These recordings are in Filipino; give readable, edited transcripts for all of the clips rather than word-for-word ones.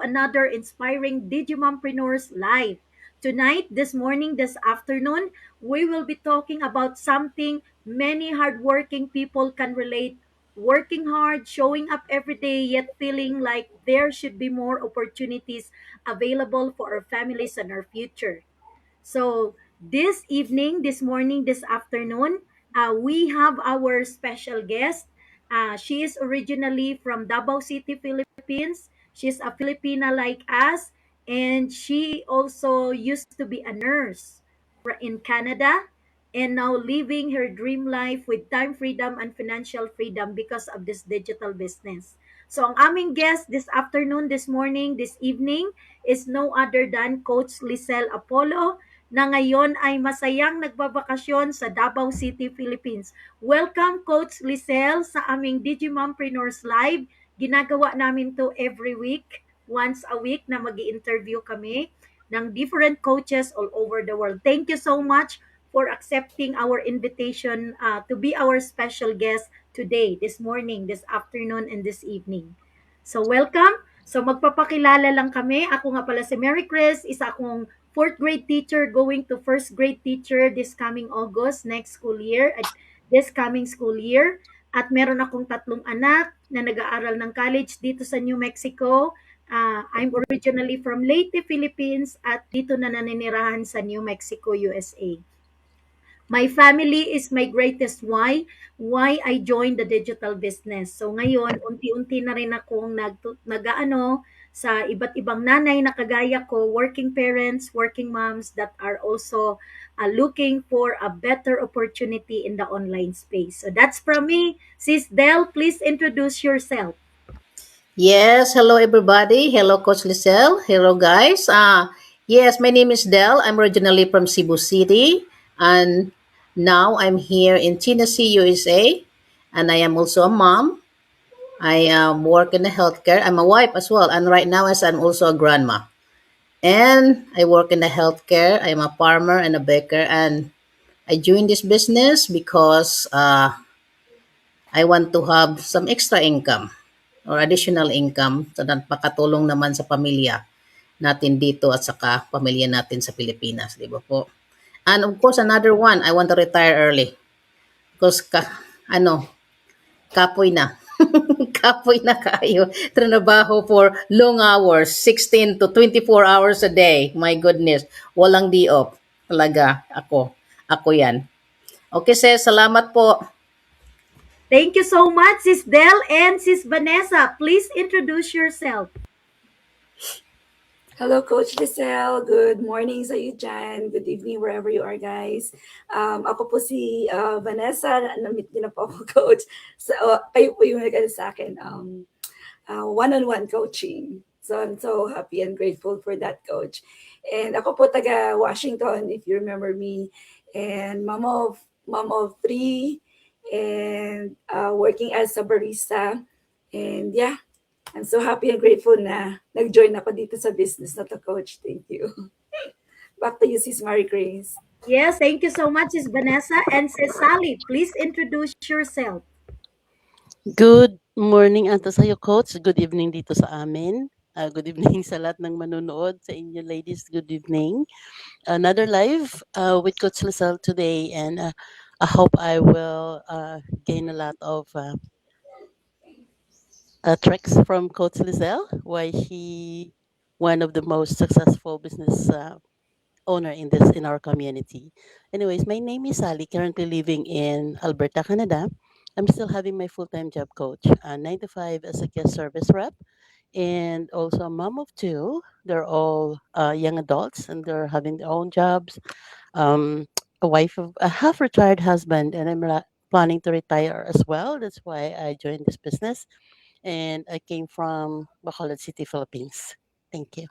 another inspiring Digimompreneurs Live. Tonight, this morning, this afternoon, we will be talking about something many hardworking people can relate: working hard, showing up every day, yet feeling like there should be more opportunities available for our families and our future. So this evening, this morning, this afternoon, we have our special guest. She is originally from Davao City, Philippines. She's a Filipina like us, and she also used to be a nurse in Canada, and now living her dream life with time freedom and financial freedom because of this digital business. So ang aming guest this afternoon, this morning, this evening is no other than Coach Lisel Apollo, na ngayon ay masayang nagbabakasyon sa Davao City, Philippines. Welcome, Coach Lisel, sa aming Digimompreneurs Live. Ginagawa namin to every week, once a week na mag interview kami ng different coaches all over the world. Thank you so much for accepting our invitation to be our special guest today, this morning, this afternoon, and this evening. So welcome. So magpapakilala lang kami. Ako nga pala si Mary Chris, isa akong fourth grade teacher going to first grade teacher this coming August, next school year, at this coming school year. At meron akong tatlong anak na nag-aaral ng college dito sa New Mexico. I'm originally from Leyte, Philippines, at dito na naninirahan sa New Mexico, USA. My family is my greatest why I joined the digital business. So ngayon, unti-unti na rin akong nag-ano sa iba't ibang nanay na kagaya ko, working parents, working moms that are also looking for a better opportunity in the online space. So that's from me. Sis Del, please introduce yourself. Yes, hello everybody. Hello Coach Lisel. Hello guys. Yes, my name is Del. I'm originally from Cebu City and now I'm here in Tennessee, USA, and I am also a mom. I work in the healthcare. I'm a wife as well, and right now as I'm also a grandma. And I work in the healthcare. I'm a farmer and a baker, and I joined this business because I want to have some extra income or additional income so that makatulong naman sa pamilya natin dito at saka pamilya natin sa Pilipinas, di ba po? And of course, another one, I want to retire early because kapoy na. Kapoy na kayo. Trabaho for long hours, 16 to 24 hours a day. My goodness, walang di off. Talaga, ako. Ako yan. Okay, sis, salamat po. Thank you so much, Sis Del and Sis Vanessa. Please introduce yourself. Hello, Coach Giselle. Good morning sa iyo dyan. Good evening wherever you are, guys. Ako po si Vanessa. Namit din na po ako, Coach. So, kayo po yung nag sa akin, one-on-one coaching. So, I'm so happy and grateful for that, Coach. And ako po taga Washington, if you remember me. And mom of three. And working as a barista. And yeah, I'm so happy and grateful na nag-join ako dito sa business na to, Coach. Thank you. Back to you, Sis Marie Grace. Yes, thank you so much, Sis Vanessa. And Sis Sally, please introduce yourself. Good morning ata sa'yo, Coach. Good evening dito sa amin. Good evening sa lahat ng manonood. Sa inyo, ladies, good evening. Another live with Coach Lizelle today, and I hope I will gain a lot of tricks from Coach Lizelle, why he one of the most successful business owner in our community. Anyways, my name is Sally, currently living in Alberta, Canada. I'm still having my full-time job, Coach, 9 to 5 as a guest service rep, and also a mom of two. They're all young adults, and they're having their own jobs. A wife of a half-retired husband, and planning to retire as well. That's why I joined this business, and I came from Bacolod City, Philippines. Thank you.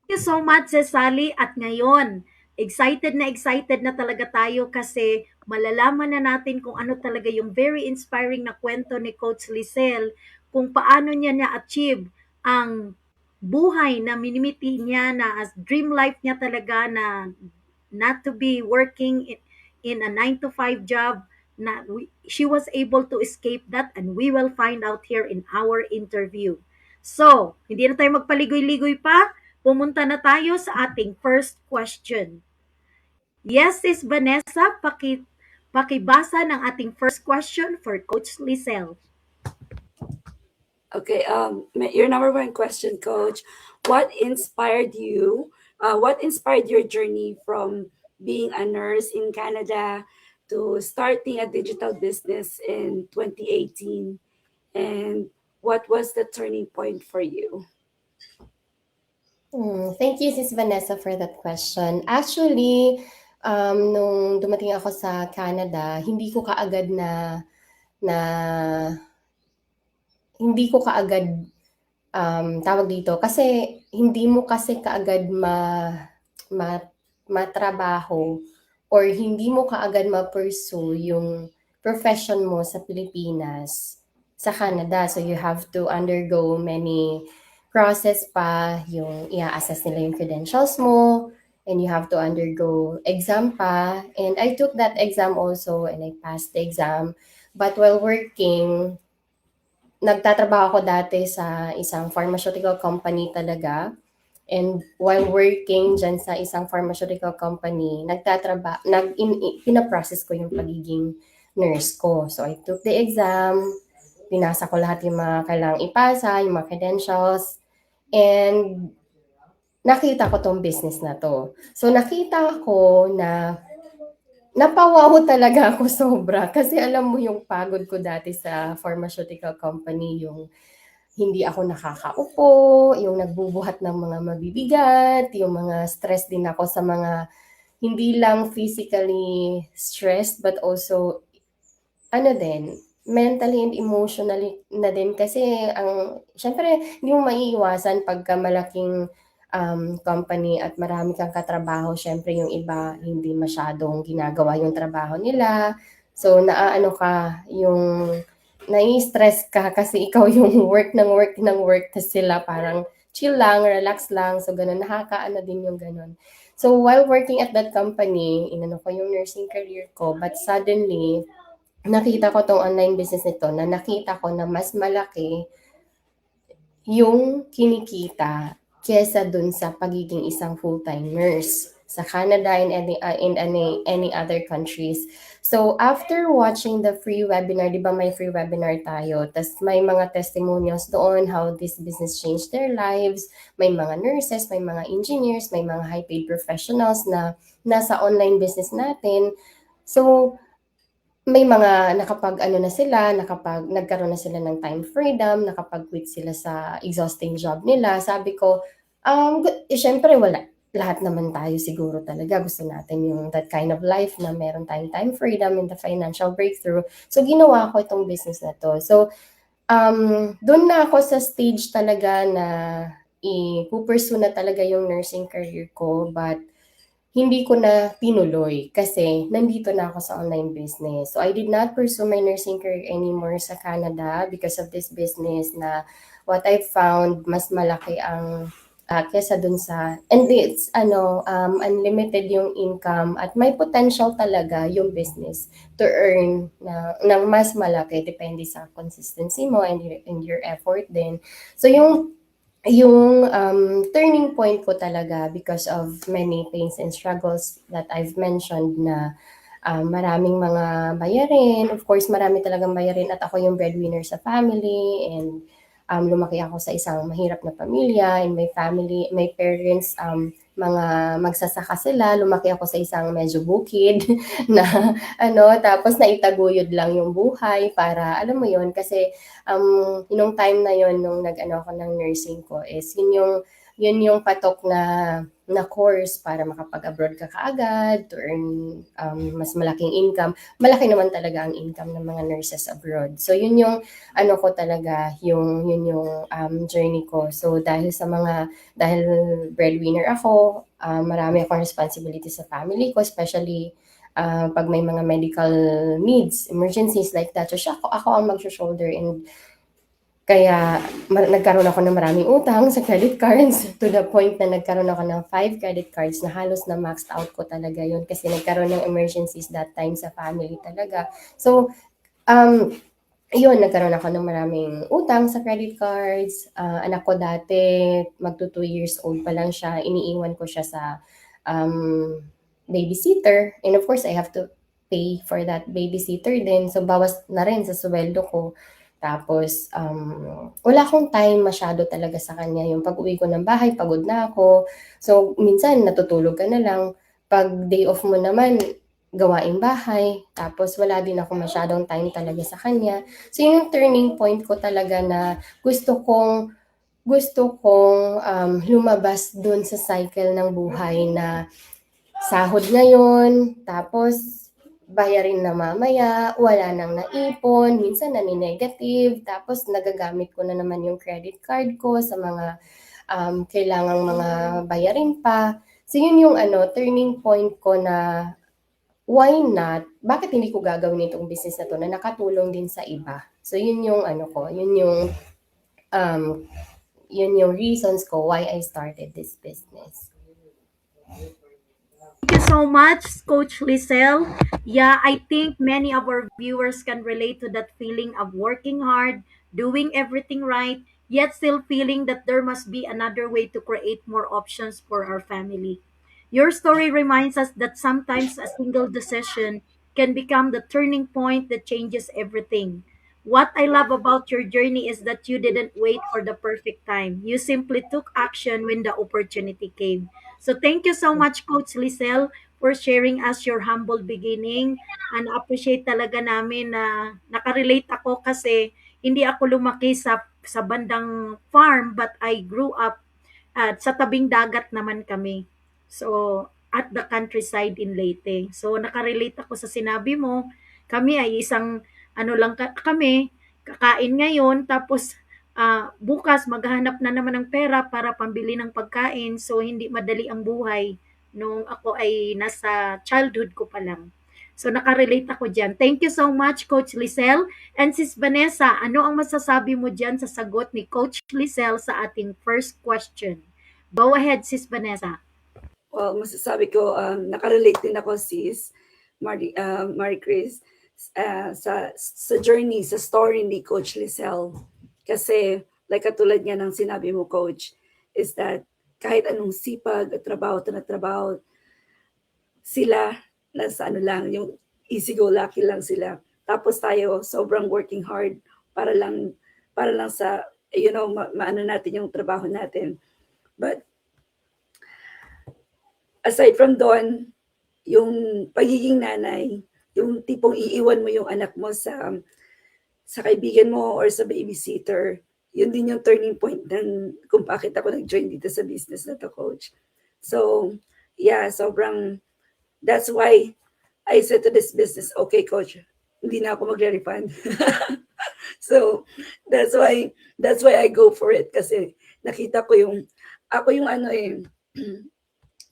Thank you so much, Sis Sally. At ngayon, excited na talaga tayo kasi malalaman na natin kung ano talaga yung very inspiring na kwento ni Coach Lisel, kung paano niya na-achieve ang buhay na minimiti niya na as dream life niya talaga na not to be working in a 9 to 5 job, she was able to escape that, and we will find out here in our interview. So, hindi na tayo magpaligoy-ligoy pa. Pumunta na tayo sa ating first question. Yes, Sis Vanessa, pakibasa ng ating first question for Coach Lizelle. Okay, your number one question, Coach. What inspired you? What inspired your journey from being a nurse in Canada to starting a digital business in 2018? And what was the turning point for you? Thank you, Sis Vanessa, for that question. Actually, nung dumating ako sa Canada, na hindi ko kaagad tawag dito, kasi hindi mo kasi kaagad ma matrabaho or hindi mo kaagad ma-pursue yung profession mo sa Pilipinas sa Canada. So you have to undergo many process pa, yung i-assess nila yung credentials mo, and you have to undergo exam pa. And I took that exam also and I passed the exam. But while working, nagtatrabaho ako dati sa isang pharmaceutical company talaga. And while working dyan sa isang pharmaceutical company, pinaprocess ko yung pagiging nurse ko. So I took the exam, pinasa ko lahat yung mga kailangang ipasa, yung mga credentials, and nakita ko tong business na to. So nakita ko na napawaw talaga ako sobra kasi alam mo yung pagod ko dati sa pharmaceutical company, yung hindi ako nakakaupo, yung nagbubuhat ng mga mabibigat, yung mga stress din ako sa mga hindi lang physically stressed but also mentally and emotionally na din kasi syempre hindi mo maiiwasan pagka malaking company at marami kang katrabaho, syempre yung iba hindi masyadong ginagawa yung trabaho nila. So naaano ka, yung nai-stress ka kasi ikaw yung work ng work ng work, tas sila parang chill lang, relax lang. So ganun, nakakaano din yung ganun. So while working at that company, inano ko yung nursing career ko, but suddenly nakita ko tong online business nito na nakita ko na mas malaki yung kinikita kesa dun sa pagiging isang full-time nurse sa Canada and any other countries. So after watching the free webinar, di ba may free webinar tayo, tas may mga testimonials doon how this business changed their lives, may mga nurses, may mga engineers, may mga high-paid professionals na nasa online business natin. So may mga nagkaroon na sila ng time freedom, nakapag-quit sila sa exhausting job nila. Sabi ko, syempre lahat naman tayo siguro talaga gusto natin yung that kind of life na meron tayong time freedom and the financial breakthrough. So ginawa ko itong business na to. So doon na ako sa stage talaga na i-pursue na talaga yung nursing career ko, but hindi ko na tinuloy kasi nandito na ako sa online business. So I did not pursue my nursing career anymore sa Canada because of this business na what I found mas malaki ang kesa dun sa, and it's unlimited yung income at may potential talaga yung business to earn ng mas malaki depende sa consistency mo and your effort din. So yung turning point ko talaga because of many pains and struggles that I've mentioned na maraming mga bayarin. Of course, marami talagang bayarin at ako yung breadwinner sa family, and lumaki ako sa isang mahirap na pamilya, and my family, my parents, mga magsasaka sila. Lumaki ako sa isang medyo bukid na tapos naitaguyod lang yung buhay para, alam mo yon, kasi yung time na yon nung ako ng nursing ko is yun yung patok na course para makapag-abroad ka kaagad to earn mas malaking income. Malaki naman talaga ang income ng mga nurses abroad. So yun yung ko talaga, yun yung journey ko. So dahil breadwinner ako, marami akong responsibility sa family ko, especially pag may mga medical needs, emergencies like that. So ako ang mag-shoulder, and kaya nagkaroon ako ng maraming utang sa credit cards to the point na nagkaroon ako ng 5 credit cards na halos na maxed out ko talaga yun kasi nagkaroon ng emergencies that time sa family talaga. So, ayun, nagkaroon ako ng maraming utang sa credit cards. Anak ko dati, magto 2 years old pa lang siya, iniiwan ko siya sa babysitter. And of course, I have to pay for that babysitter din. So, bawas na rin sa sweldo ko. Tapos, wala akong time masyado talaga sa kanya. Yung pag-uwi ko ng bahay, pagod na ako. So, minsan natutulog ka na lang. Pag day off mo naman, gawaing bahay. Tapos, wala din ako masyadong time talaga sa kanya. So, yun yung turning point ko talaga na gusto kong lumabas dun sa cycle ng buhay na sahod ngayon, tapos bayarin na mamaya, wala nang naipon, minsan nani-negative, tapos nagagamit ko na naman yung credit card ko sa mga kailangang mga bayarin pa. So yun yung turning point ko na why not? Bakit hindi ko gagawin itong business na to na nakatulong din sa iba? So yun yung um, yun yung reasons ko why I started this business. Thank you so much, Coach Lizelle. Yeah, I think many of our viewers can relate to that feeling of working hard, doing everything right, yet still feeling that there must be another way to create more options for our family. Your story reminds us that sometimes a single decision can become the turning point that changes everything. What I love about your journey is that you didn't wait for the perfect time. You simply took action when the opportunity came. So thank you so much, Coach Lizelle, for sharing us your humble beginning. And appreciate talaga namin na nakarelate ako kasi hindi ako lumaki sa bandang farm but I grew up at sa tabing dagat naman kami. So, at the countryside in Leyte. So, nakarelate ako sa sinabi mo. Kami ay isang, ano lang kami, kakain ngayon, tapos bukas maghahanap na naman ng pera para pambili ng pagkain. So, hindi madali ang buhay nung ako ay nasa childhood ko pa lang. So, nakarelate ako dyan. Thank you so much, Coach Lizelle. And Sis Vanessa, ano ang masasabi mo dyan sa sagot ni Coach Lizelle sa ating first question? Go ahead, Sis Vanessa. Well, masasabi ko, nakarelate din ako, sis, Marie Chris, sa journey, sa story ni Coach Lizelle. Kasi, like katulad nga ng sinabi mo, Coach, is that kahit anong sipag at trabaho na trabaho, sila, nasa ano lang, yung easy-go-lucky lang sila. Tapos tayo, sobrang working hard para lang sa, maano natin yung trabaho natin. But, aside from doon, yung pagiging nanay, yung tipong iiwan mo yung anak mo sa kaibigan mo or sa babysitter, yun din yung turning point ng kung bakit ako nag-join dito sa business na to, Coach. So, yeah, that's why I said to this business, okay, Coach, hindi na ako magre-refund. So, that's why I go for it kasi nakita ko ako yung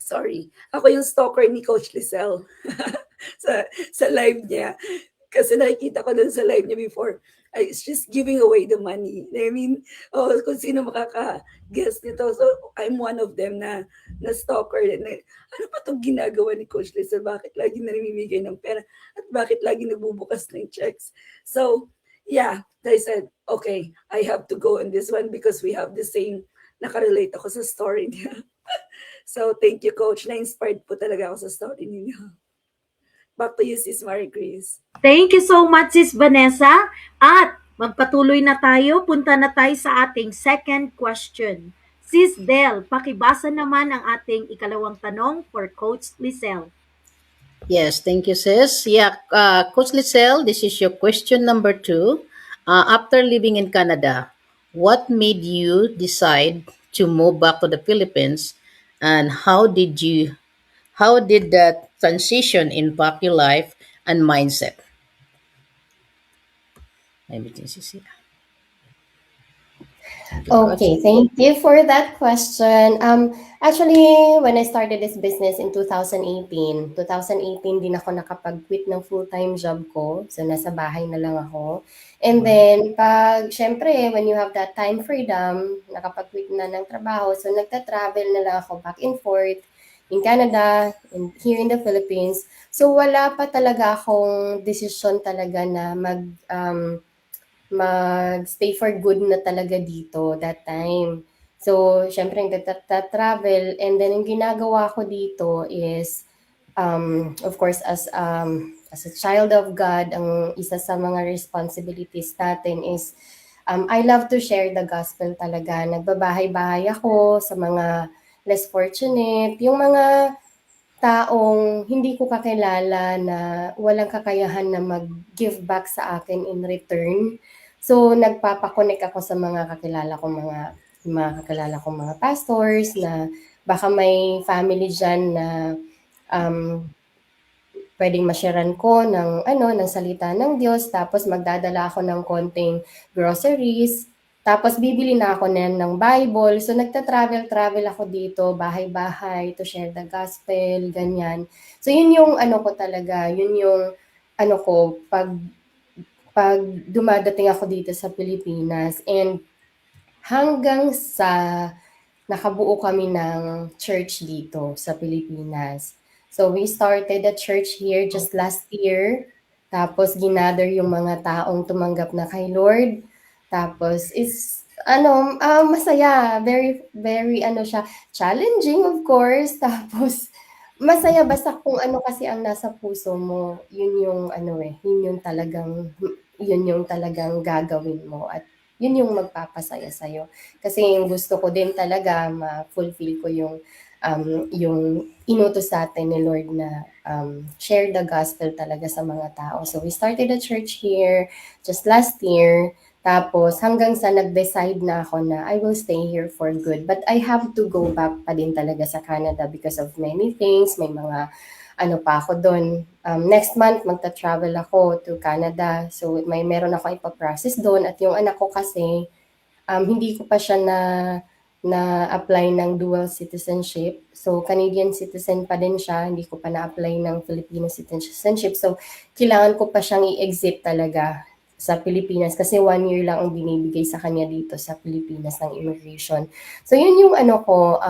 sorry, ako yung stalker ni Coach Lizelle sa live niya. Kasi nakikita ko dun sa live niya before, it's just giving away the money. I mean, kung sino makaka-guess nito. So, I'm one of them na stalker. Ano pa itong ginagawa ni Coach Lizelle? Bakit lagi namimigay ng pera? At bakit lagi nagbubukas ng checks? So, yeah, I said, okay, I have to go on this one because we have the same, nakarelate ako sa story niya. So, thank you, Coach. Na-inspired po talaga ako sa story ninyo. Back to you, Sis Marie Chris. Thank you so much, Sis Vanessa. At magpatuloy na tayo. Punta na tayo sa ating second question. Sis Del, pakibasa naman ang ating ikalawang tanong for Coach Lizelle. Yes, thank you, sis. Yeah, Coach Lizelle, this is your question number 2. After living in Canada, what made you decide to move back to the Philippines, and how did that transition impact your life and mindset? Everything is here. Okay, thank you for that question. Actually, when I started this business in 2018 din ako nakapag-quit ng full-time job ko. So, nasa bahay na lang ako. And then, syempre, when you have that time freedom, nakapag-quit na ng trabaho, so nagta-travel na lang ako back and forth in Canada, and here in the Philippines. So, wala pa talaga akong decision talaga na mag-stay for good na talaga dito that time. So, syempre travel and then yung ginagawa ko dito is of course as a child of God, ang isa sa mga responsibilities natin is I love to share the gospel talaga. Nagbabahay-bahay ako sa mga less fortunate, yung mga taong hindi ko kakilala na walang kakayahan na mag-give back sa akin in return. So, nagpapa-connect ako sa mga kakilala kong mga pastors na baka may family diyan na um, puwedeng ma-sharean ko ng salita ng Diyos, tapos magdadala ako ng konting groceries, tapos bibili na ako ng Bible. So nagta-travel-travel ako dito, bahay-bahay to share the gospel, ganyan. So yun yung ano ko talaga, yun yung ano ko 'pag dumadating ako dito sa Pilipinas, and hanggang sa nakabuo kami ng church dito sa Pilipinas. So we started a church here just last year. Tapos ginather yung mga taong tumanggap na kay Lord. Tapos masaya, very very ano siya, challenging of course. Tapos masaya basta kung ano kasi ang nasa puso mo, yun yung talagang gagawin mo, at yun yung magpapasaya sa'yo. Kasi yung gusto ko din talaga ma-fulfill ko yung inutos sa'tin ni Lord na share the gospel talaga sa mga tao. So we started a church here just last year. Tapos hanggang sa nag-decide na ako na I will stay here for good. But I have to go back pa din talaga sa Canada because of many things. May mga ano pa ako doon. Next month magta-travel ako to Canada. So meron ako ipa-process doon, at yung anak ko kasi hindi ko pa siya na-apply ng dual citizenship. So, Canadian citizen pa din siya, hindi ko pa na-apply ng Filipino citizenship. So, kailangan ko pa siyang i-exit talaga sa Pilipinas kasi 1 year lang ang binibigay sa kanya dito sa Pilipinas ng immigration. So, yun yung ano ko,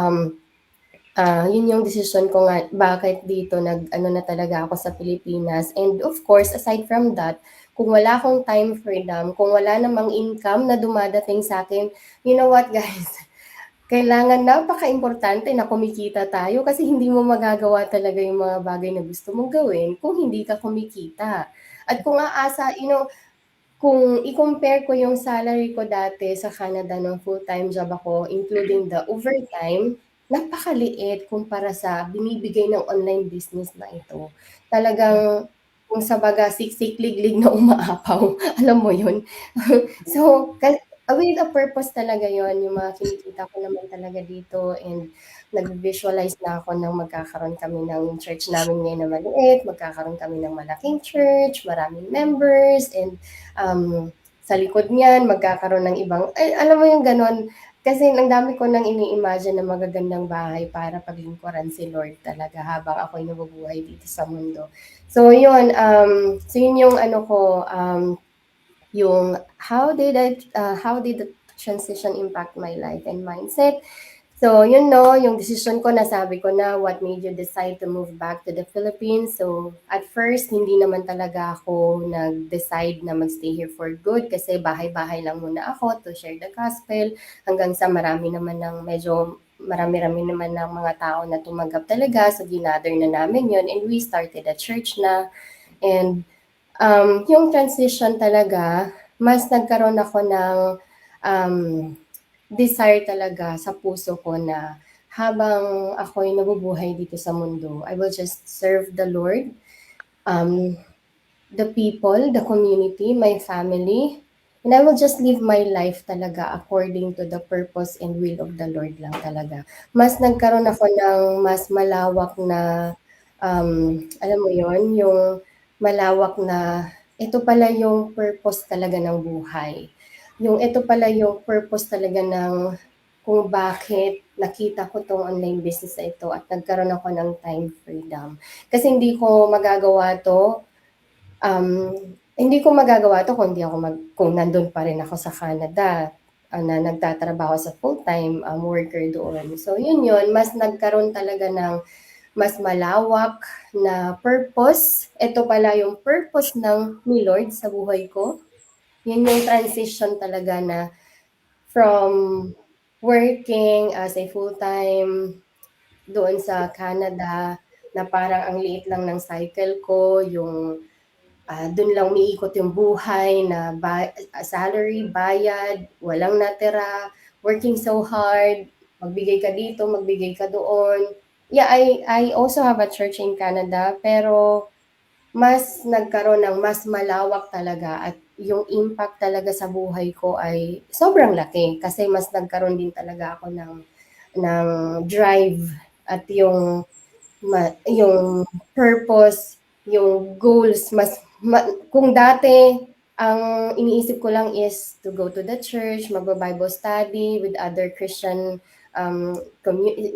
yun yung decision ko nga bakit dito nag-ano na talaga ako sa Pilipinas. And of course, aside from that, kung wala akong time freedom, kung wala namang income na dumadating sa akin, you know what guys, kailangan napaka-importante na kumikita tayo kasi hindi mo magagawa talaga yung mga bagay na gusto mong gawin kung hindi ka kumikita. At kung kung i-compare ko yung salary ko dati sa Canada nung full-time job ako, including the overtime, napakaliit kumpara sa binibigay ng online business na ito. Talagang kung sa baga siksik-liglig na umaapaw, alam mo yun? So, with a purpose talaga yon yung mga kinikita ko naman talaga dito, and nag-visualize na ako ng magkakaroon kami ng church namin ngayon na maliit, magkakaroon kami ng malaking church, maraming members, and sa likod niyan magkakaroon ng ibang alam mo yung gano'n, kasi ang dami ko nang ini-imagine na magagandang bahay para paglingkuran si Lord talaga habang ako'y nabubuhay dito sa mundo. So yun, yun yung ano ko, yung how did the transition impact my life and mindset. So, yun no, yung decision ko, nasabi ko na, what made you decide to move back to the Philippines? So, at first, hindi naman talaga ako nag-decide na magstay here for good kasi bahay-bahay lang muna ako to share the gospel hanggang sa marami-rami naman ng mga tao na tumanggap talaga. So, ginather na namin yun, and we started a church na. And yung transition talaga, mas nagkaroon ako ng desire talaga sa puso ko na habang ako'y nabubuhay dito sa mundo, I will just serve the Lord, the people, the community, my family, and I will just live my life talaga according to the purpose and will of the Lord lang talaga. Mas nagkaroon ako ng mas malawak na, alam mo yon, yung malawak na ito pala yung purpose talaga ng buhay. Yung ito pala yung purpose talaga ng kung bakit nakita ko 'tong online business na ito at nagkaroon ako ng time freedom. Kasi hindi ko magagawa 'to kung nandun pa rin ako sa Canada, na nagtatrabaho sa full-time worker doon. So yun, mas nagkaroon talaga ng mas malawak na purpose. Ito pala yung purpose ni Lord sa buhay ko. Yun yung transition talaga na from working as a full-time doon sa Canada na parang ang liit lang ng cycle ko, yung doon lang umiikot yung buhay na salary, bayad, walang natira, working so hard, magbigay ka dito, magbigay ka doon. Yeah, I also have a church in Canada, pero mas nagkaroon ng mas malawak talaga at yung impact talaga sa buhay ko ay sobrang laki kasi mas nagkaroon din talaga ako ng drive at yung purpose, yung goals, kung dati ang iniisip ko lang is to go to the church, magba-Bible study with other Christian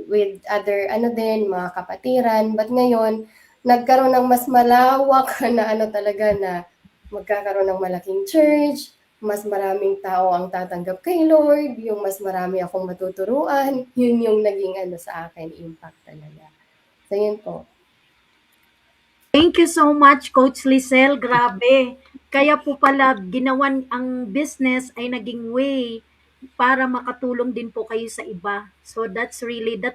with other mga kapatiran, but ngayon nagkaroon ng mas malawak na talaga na magkakaroon ng malaking church, mas maraming tao ang tatanggap kay Lord, yung mas marami akong matuturuan, yun yung naging sa akin, impact talaga. So, yun po. Thank you so much, Coach Lisel. Grabe. Kaya po pala ginawan ang business ay naging way para makatulong din po kayo sa iba. So that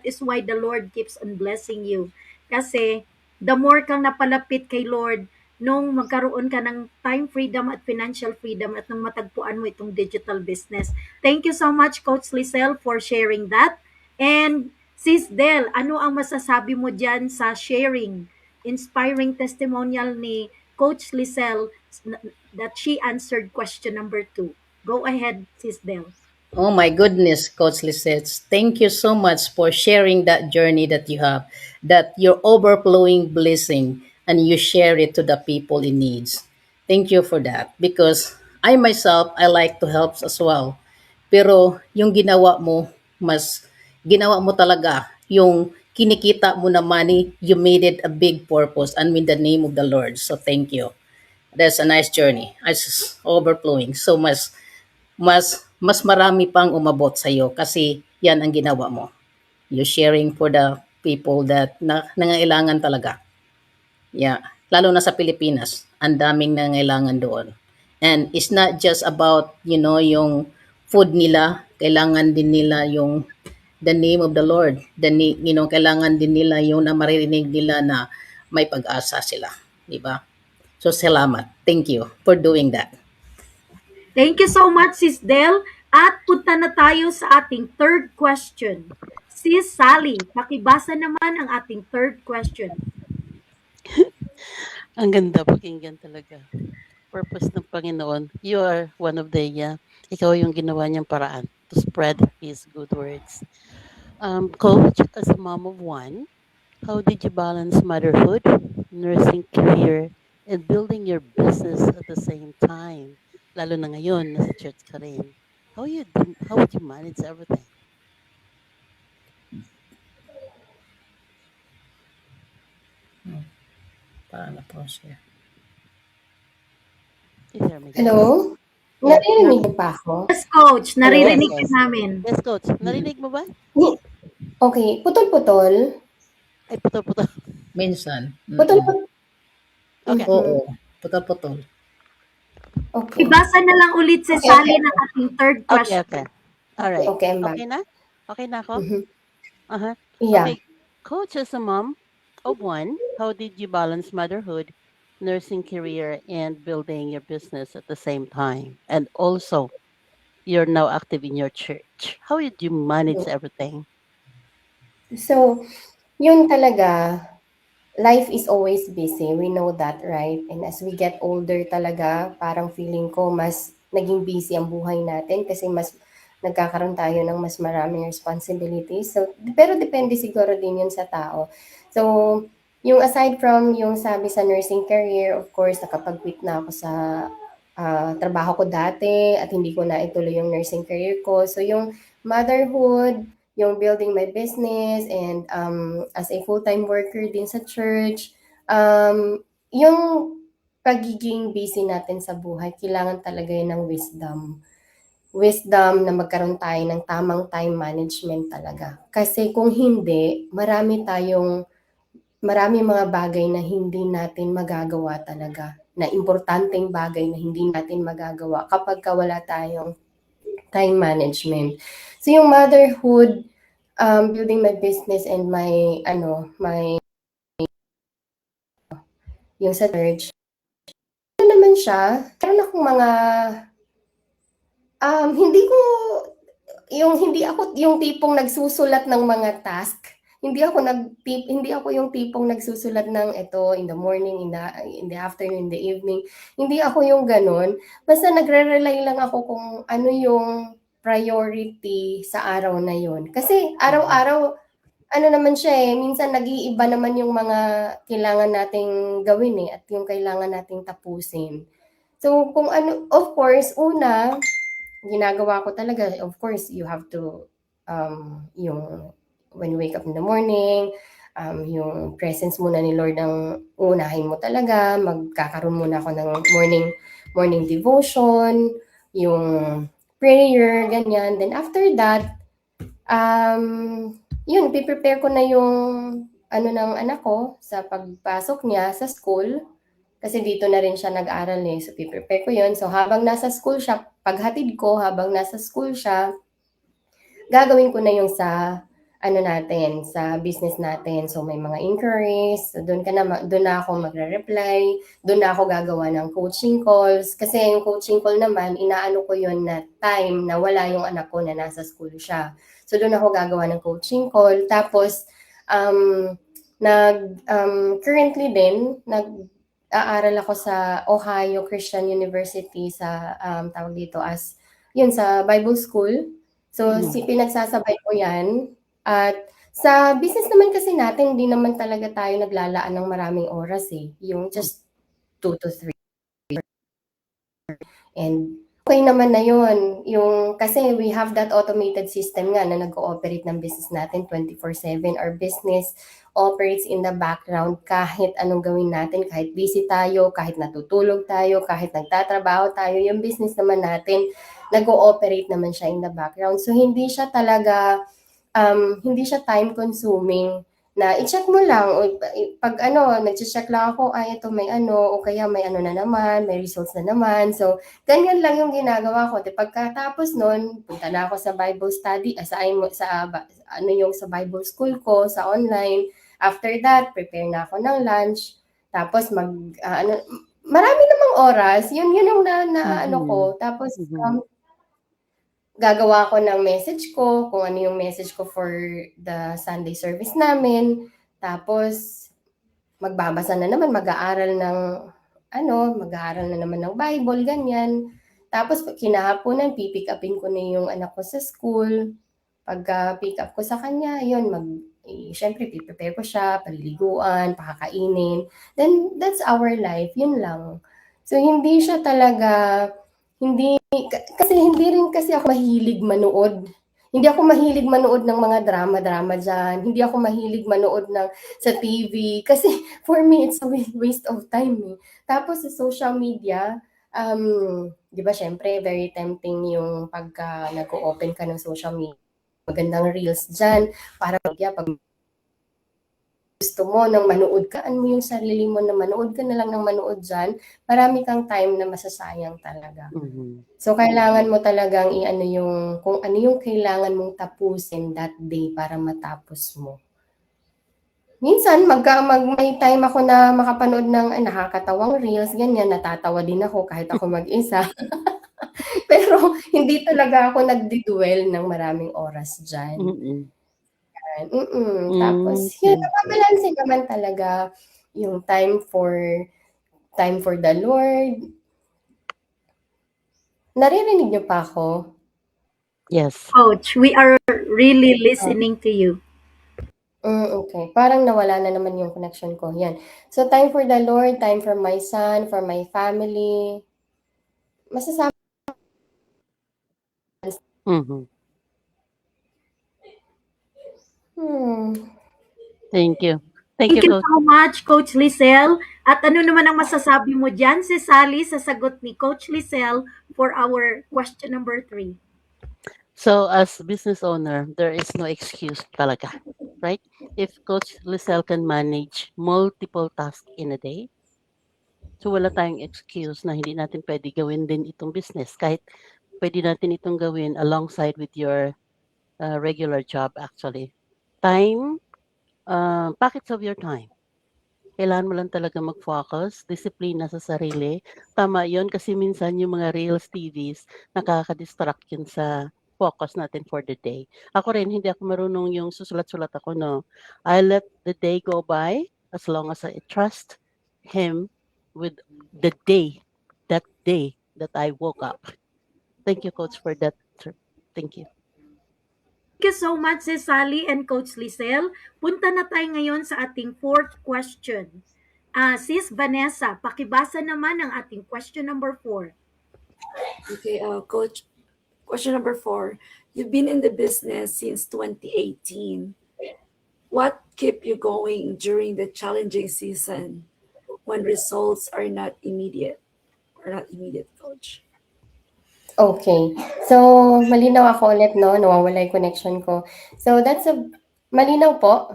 is why the Lord keeps on blessing you. Kasi the more kang napalapit kay Lord, nung magkaroon ka ng time freedom at financial freedom at nung matagpuan mo itong digital business. Thank you so much, Coach Lisel, for sharing that. And Sis Del, ano ang masasabi mo dyan sa sharing inspiring testimonial ni Coach Lisel that she answered question number 2? Go ahead, Sis Del. Oh my goodness, Coach Lisette. Thank you so much for sharing that journey that you have, that your overflowing blessing, and you share it to the people in needs. Thank you for that. Because I myself, I like to help as well. Pero yung ginawa mo talaga, yung kinikita mo na money, you made it a big purpose and in the name of the Lord. So thank you. That's a nice journey. It's overflowing. So mas marami pang umabot sa iyo kasi yan ang ginawa mo. You sharing for the people that nangailangan talaga. Yeah, lalo na sa Pilipinas, ang daming nangailangan doon. And it's not just about, yung food nila, kailangan din nila yung the name of the Lord. Kailangan din nila yung na maririnig nila na may pag-asa sila, di ba? So salamat. Thank you for doing that. Thank you so much, Sis Del. At punta na tayo sa ating third question. Sis Sally, pakibasa naman ang ating third question. Ang ganda pakinggan talaga. Purpose ng Panginoon. You are one of the, ikaw yung ginawa niyang paraan to spread His good words. Coach, as a mom of one, how did you balance motherhood, nursing career, and building your business at the same time? Lalo na ngayon, nasa church ka rin. How would you manage everything? Paano po siya? Can you hear me, guys? Hello? Narinig niyo pa ako? Yes, Coach. Naririnig Yes. ka namin. Yes, Coach. Narinig mo ba? Okay, putol-putol. Ay, putol-putol. Minsan. Putol-putol. Okay. Oo. Putol-putol. Okay. Ibasa na lang ulit si Okay, Sally okay. ng ating third Okay, question. okay. All right. Okay, I'm back. Okay na? Okay na ako? Mhm. Uh-huh. Yeah. Okay. Coach, as a mom of one, how did you balance motherhood, nursing career, and building your business at the same time? And also, you're now active in your church. How did you manage everything? So, yun talaga, life is always busy. We know that, right? And as we get older talaga, parang feeling ko mas naging busy ang buhay natin kasi mas nagkakaroon tayo ng mas maraming responsibilities. So, pero depende siguro din yun sa tao. So, yung aside from yung sabi sa nursing career, of course, nakapag-quit na ako sa trabaho ko dati at hindi ko na ituloy yung nursing career ko. So, yung motherhood, yung building my business, and as a full-time worker din sa church, yung pagiging busy natin sa buhay, kailangan talaga yun ng wisdom. Wisdom na magkaroon tayo ng tamang time management talaga. Kasi kung hindi, marami mga bagay na hindi natin magagawa talaga. na importanteng bagay na hindi natin magagawa kapag wala tayong time management. So yung motherhood, building my business and yung sa church, ano naman siya, meron akong mga, hindi ako yung tipong nagsusulat ng mga task. Hindi ako yung tipong nagsusulat ng ito in the morning, in the afternoon, in the evening. Hindi ako yung ganun. Basta nagre-rely lang ako kung ano yung priority sa araw na yun. Kasi araw-araw, ano naman siya minsan nag-iiba naman yung mga kailangan nating gawin at yung kailangan nating tapusin. So kung ano, of course, una, ginagawa ko talaga, of course, you have to, yung when you wake up in the morning, yung presence muna ni Lord ang uunahin mo talaga, magkakaroon muna ako ng morning devotion, yung prayer, ganyan. Then after that, yun, prepare ko na yung ng anak ko sa pagpasok niya sa school. Kasi dito na rin siya nag-aral so prepare ko yun. So habang nasa school siya, paghatid ko, habang nasa school siya, gagawin ko na yung sa sa business natin. So may mga inquiries, so doon na ako magre-reply, doon na ako gagawa ng coaching calls kasi yung coaching call naman inaano ko yon na time na wala yung anak ko na nasa school siya. So doon ako gagawa ng coaching call. Tapos currently din aaral ako sa Ohio Christian University sa tawag dito as yun sa Bible School. So pinagsasabay ko 'yan. At sa business naman kasi natin, hindi naman talaga tayo naglalaan ng maraming oras yung just 2 to 3. And okay naman na yun. Yung, kasi we have that automated system nga na nag-ooperate ng business natin 24/7. Our business operates in the background kahit anong gawin natin, kahit busy tayo, kahit natutulog tayo, kahit nagtatrabaho tayo, yung business naman natin, nag-ooperate naman siya in the background. So hindi siya talaga hindi siya time consuming na i-check mo lang pag nag-check lang ako ito may o kaya may na naman, may results na naman. So ganyan lang yung ginagawa ko. Pagkatapos noon, punta na ako sa Bible study, sa Bible school ko sa online. After that, prepare na ako ng lunch. Tapos marami namang oras. Yun yung ko. Tapos gagawa ako ng message ko, kung ano yung message ko for the Sunday service namin. Tapos, magbabasa na naman, mag-aaral na naman ng Bible, ganyan. Tapos, kinahaponan, pipick upin ko na yung anak ko sa school. Pagka-pick up ko sa kanya, yun, syempre, prepare ko siya, paliliguan, pakakainin. Then, that's our life, yun lang. So, hindi siya talaga, kasi hindi rin kasi ako mahilig manood. Hindi ako mahilig manood ng mga drama-drama dyan. Hindi ako mahilig manood sa TV. Kasi for me, it's a waste of time. Tapos sa social media, di ba syempre, very tempting yung pagka nag-open ka ng social media. Magandang reels dyan. Para pag gusto mo nang manood ka, mo yung sarili mo na manood ka na lang ng manood dyan, marami kang time na masasayang talaga. So, kailangan mo talagang kung ano yung kailangan mong tapusin that day para matapos mo. Minsan, may time ako na makapanood ng nakakatawang reels, ganyan, natatawa din ako kahit ako mag-isa. Pero, hindi talaga ako nagdi-dwell ng maraming oras dyan. Tapos, yun, nababalansin naman talaga yung time for the Lord. Naririnig niyo pa ako? Yes. Coach, we are really listening to you. Okay. Parang nawala na naman yung connection ko. Yan. So, time for the Lord, time for my son, for my family. Masasabi. Thank you. Thank you so much, Coach Lizelle. At ano naman ang masasabi mo dyan, si Sally, sa sagot ni Coach Lizelle for our question number 3? So, as business owner, there is no excuse talaga, right? If Coach Lizelle can manage multiple tasks in a day, So wala tayong excuse na hindi natin pwede gawin din itong business. Kahit pwede natin itong gawin alongside with your regular job actually. Time, pockets of your time. Kailangan mo lang talaga mag-focus, disiplina sa sarili. Tama yon kasi minsan yung mga Reels TVs, nakaka-distract yun sa focus natin for the day. Ako rin, hindi ako marunong yung susulat-sulat ako, no. I let the day go by as long as I trust Him with the day, that day that I woke up. Thank you, Coach, for that. Thank you. Thank you so much, Sis Sally and Coach Lisel. Punta na tayo ngayon sa ating fourth question. Sis Vanessa, pakibasa naman ang ating question number 4. Okay, Coach, question number 4. You've been in the business since 2018. What kept you going during the challenging season when results are not immediate? Coach? Okay. So, malinaw ako ulit, no? Nawawala yung connection ko. So, malinaw po?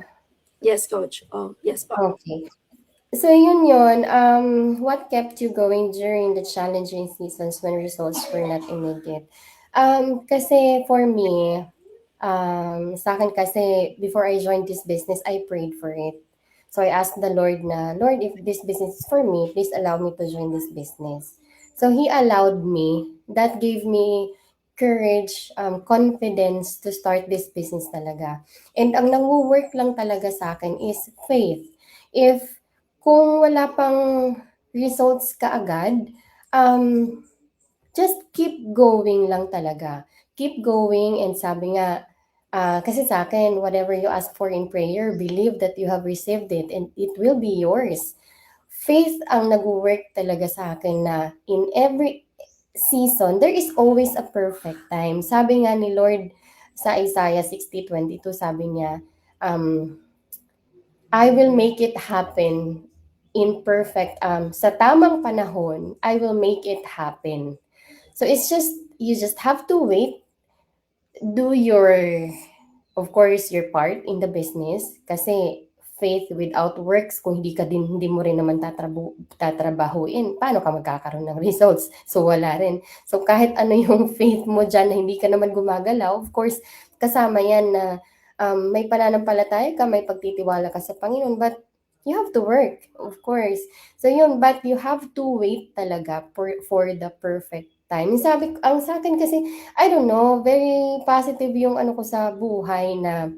Yes, Coach. Oh, yes, po. Okay. So, yun. What kept you going during the challenging seasons when results were not immediate? Kasi for me, sa akin kasi, before I joined this business, I prayed for it. So I asked the Lord na, Lord, if this business is for me, please allow me to join this business. So He allowed me. That gave me courage, confidence to start this business talaga. And ang nang-work lang talaga sa akin is faith. Kung wala pang results kaagad, just keep going lang talaga. Keep going, and sabi nga, kasi sa akin, whatever you ask for in prayer, believe that you have received it and it will be yours. Faith ang nag-work talaga sa akin na in every season, there is always a perfect time. Sabi nga ni Lord sa Isaiah 60:22, sabi niya, I will make it happen in perfect, sa tamang panahon, I will make it happen. So you just have to wait, do of course, your part in the business, kasi faith without works, kung hindi mo rin naman tatrabahuin, paano ka magkakaroon ng results? So wala rin. So kahit ano yung faith mo dyan na hindi ka naman gumagalaw, of course, kasama yan na may pananampalataya ka, may pagtitiwala ka sa Panginoon, but you have to work, of course. So yun, but you have to wait talaga for the perfect time. Ang sa akin kasi, I don't know, very positive yung ano ko sa buhay na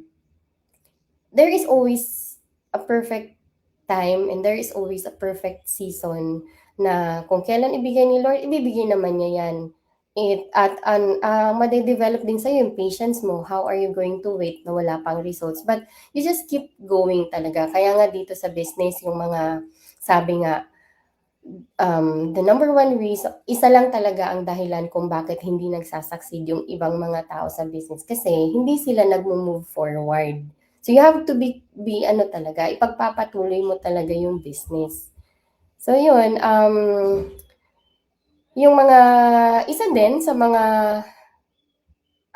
there is always a perfect time and there is always a perfect season na kung kailan ibigay ni Lord, ibibigay naman niya yan. Made-develop din sa'yo yung patience mo. How are you going to wait na wala pang results? But you just keep going talaga. Kaya nga dito sa business, yung mga, sabi nga, the number one reason, isa lang talaga ang dahilan kung bakit hindi nagsasucceed yung ibang mga tao sa business. Kasi hindi sila nag-move forward. So you have to be ano talaga, ipagpapatuloy mo talaga yung business. So yun, yung mga, isa din sa mga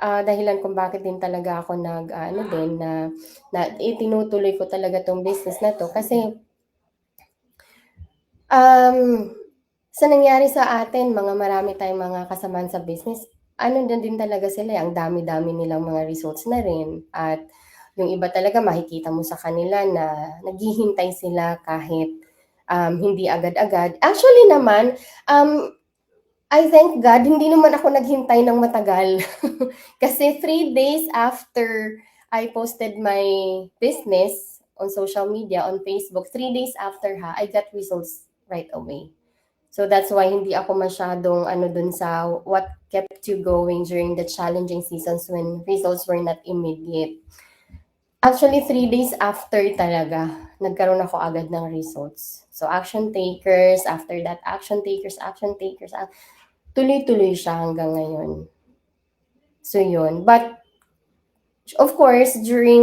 dahilan kung bakit din talaga ako tinutuloy ko talaga tong business na to. Kasi, sa nangyari sa atin, marami tayong mga kasamaan sa business, din talaga sila, ang dami-dami nilang mga results na rin. At yung iba talaga makikita mo sa kanila na naghihintay sila kahit hindi agad-agad. Actually naman, I thank God, hindi naman ako naghintay ng matagal. Kasi 3 days after I posted my business on social media, on Facebook, 3 days after I got results right away. So that's why hindi ako masyadong dun sa what kept you going during the challenging seasons when results were not immediate. Actually, 3 days after talaga, nagkaroon ako agad ng results. So action takers, after that, action takers, tuloy-tuloy siya hanggang ngayon. So yun. But, of course, during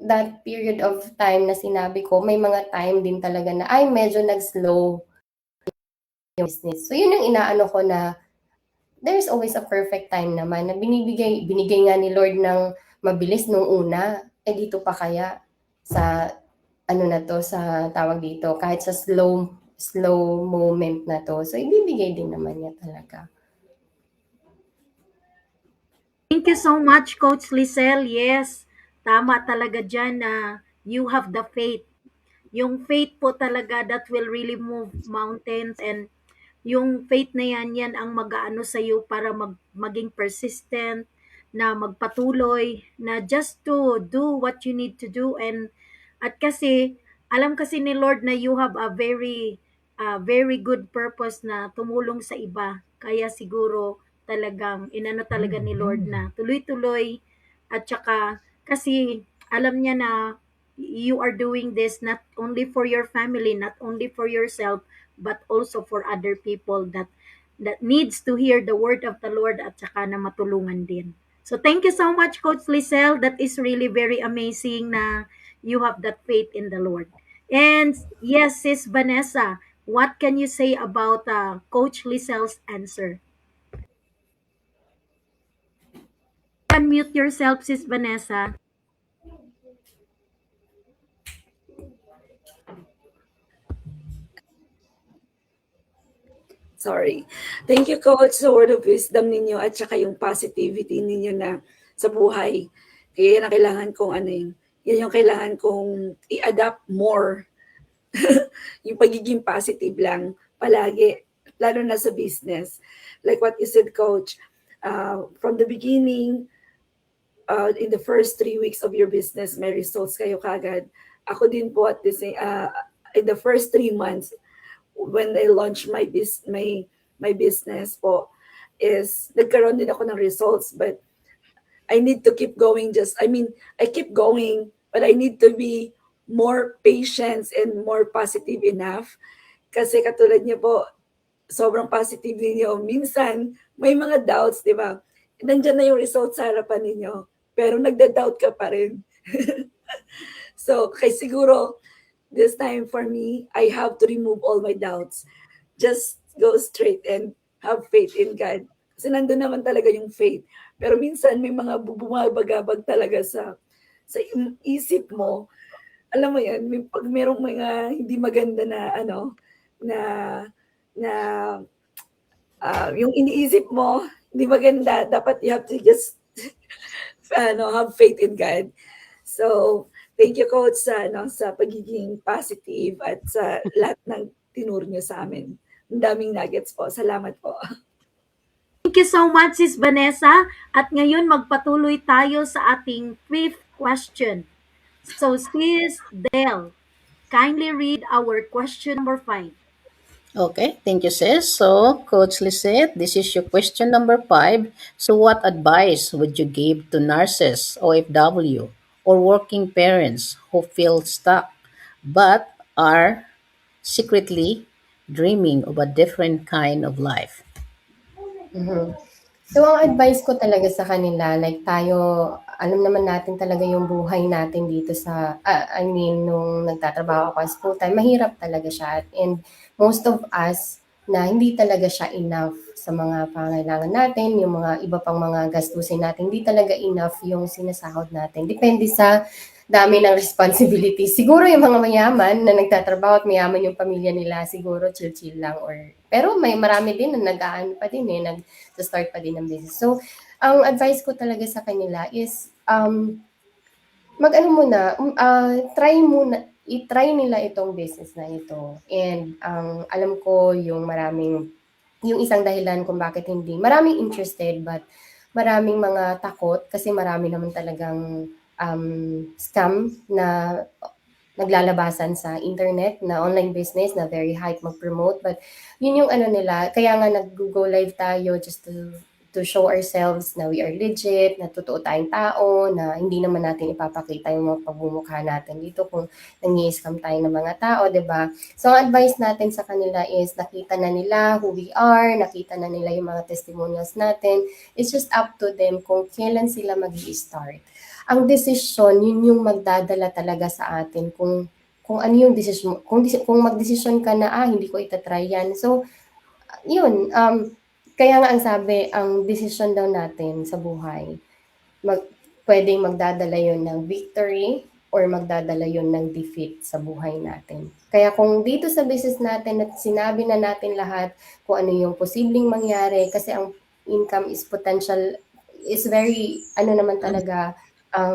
that period of time na sinabi ko, may mga time din talaga na medyo nag-slow yung business. So yun yung inaano ko na there's always a perfect time naman na binigay nga ni Lord ng mabilis nung una. Dito pa kaya sa sa tawag dito, kahit sa slow slow moment na 'to. So, ibibigay din naman niya talaga. Thank you so much, Coach Lisel. Yes, tama talaga dyan na you have the faith. Yung faith po talaga that will really move mountains, and yung faith na yan ang mag-aano sa iyo para maging persistent, na magpatuloy, na just to do what you need to do. And at kasi alam kasi ni Lord na you have a very good purpose na tumulong sa iba. Kaya siguro talagang inano talaga ni Lord na tuloy-tuloy, at saka kasi alam niya na you are doing this not only for your family, not only for yourself, but also for other people that needs to hear the word of the Lord, at saka na matulungan din. So thank you so much, Coach Lisel. That is really very amazing na you have that faith in the Lord. And yes, Sis Vanessa, what can you say about Coach Lisel's answer? Unmute yourself, Sis Vanessa. Sorry. Thank you, Coach, sa word of wisdom ninyo at saka yung positivity ninyo na sa buhay. Kaya yan ang kailangan kong yan yung kailangan kong i-adapt more. Yung pagiging positive lang palagi, lalo na sa business. Like what you said, Coach, from the beginning, in the first 3 weeks of your business, may results kayo kagad. Ako din po in the first 3 months, when I launched my business po, is nagkaroon din ako ng results, but I need to keep going. I keep going, but I need to be more patient and more positive enough. Kasi katulad niyo po, sobrang positive niyo. Minsan, may mga doubts, di ba? Nandiyan na yung results sa harapan ninyo, pero nagda-doubt ka pa rin. So, kay siguro, this time for me, I have to remove all my doubts. Just go straight and have faith in God. Kasi nandun naman talaga yung faith. Pero minsan may mga bumabagabag talaga sa isip mo. Alam mo yan, pag merong mga hindi maganda na na na yung iniisip mo, hindi maganda, dapat you have to just have faith in God. So, thank you, Coach, sa pagiging positive at sa lahat ng tinuro niyo sa amin. Ang daming nuggets po. Salamat po. Thank you so much, Sis Vanessa. At ngayon, magpatuloy tayo sa ating fifth question. So, Sis Del, kindly read our question number 5. Okay, thank you, sis. So, Coach Lisette, this is your question number 5. So, what advice would you give to nurses, OFW, or working parents who feel stuck but are secretly dreaming of a different kind of life? Mhm. So, ang advice ko talaga sa kanila, like tayo, alam naman natin talaga yung buhay natin dito I mean, nung nagtatrabaho ako as full-time, mahirap talaga siya. And most of us, na hindi talaga siya enough sa mga pangailangan natin, yung mga iba pang mga gastusin natin, hindi talaga enough yung sinasahod natin. Depende sa dami ng responsibility. Siguro yung mga mayaman na nagtatrabaho at mayaman yung pamilya nila, siguro chill-chill lang. Pero may marami din na nag-aan pa din nag-start pa din ng business. So, ang advice ko talaga sa kanila is mag-ano muna, i-try nila itong business na ito. And alam ko yung isang dahilan kung bakit hindi. Maraming interested but maraming mga takot kasi marami naman talagang scam na naglalabasan sa internet na online business na very hype mag-promote. But yun yung nila, kaya nga nag-go live tayo just to show ourselves na we are legit, na totoo tayong tao, na hindi naman natin ipapakita yung mga pagmumukha natin dito kung nangi-scam tayo ng mga tao, di ba? So, ang advice natin sa kanila is nakita na nila who we are, nakita na nila yung mga testimonials natin. It's just up to them kung kailan sila mag-i-start. Ang desisyon, yun yung magdadala talaga sa atin kung ano yung desisyon, kung magdesisyon ka na, hindi ko itatry yan. So, yun, kaya nga ang sabi, ang desisyon daw natin sa buhay, pwedeng magdadala yun ng victory or magdadala yun ng defeat sa buhay natin. Kaya kung dito sa business natin at sinabi na natin lahat kung ano yung posibleng mangyari, kasi ang income is potential, is very, ano naman talaga,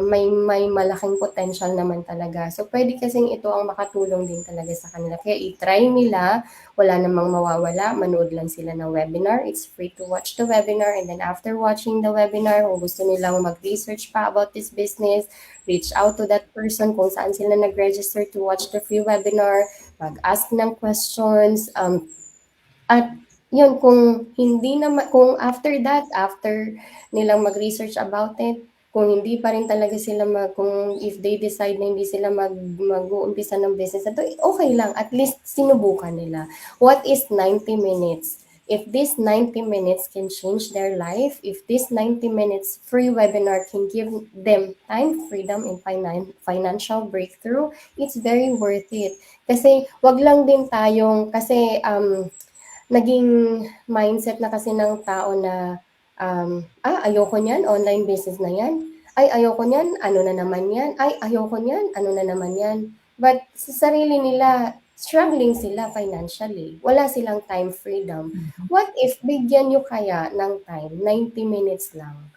may malaking potential naman talaga. So, pwede kasing ito ang makatulong din talaga sa kanila. Kaya i-try nila, wala namang mawawala, manood lang sila ng webinar. It's free to watch the webinar, and then after watching the webinar, kung gusto nilang mag-research pa about this business, reach out to that person kung saan sila nag-register to watch the free webinar, mag-ask ng questions, at yun, kung hindi naman, kung after that, after nilang mag-research about it, kung hindi pa rin talaga sila kung if they decide na hindi sila mag-uumpisa ng business na to, okay lang, at least sinubukan nila. What is 90 minutes? If this 90 minutes can change their life, if this 90 minutes free webinar can give them time freedom and financial breakthrough, it's very worth it. Kasi wag lang din tayong, kasi naging mindset na kasi ng tao na, ayoko niyan, online business na yan. Ay, ayoko niyan, ano na naman yan. Ay, ayoko niyan, ano na naman yan. But sa sarili nila, struggling sila financially. Wala silang time freedom. What if bigyan nyo kaya ng time, 90 minutes lang,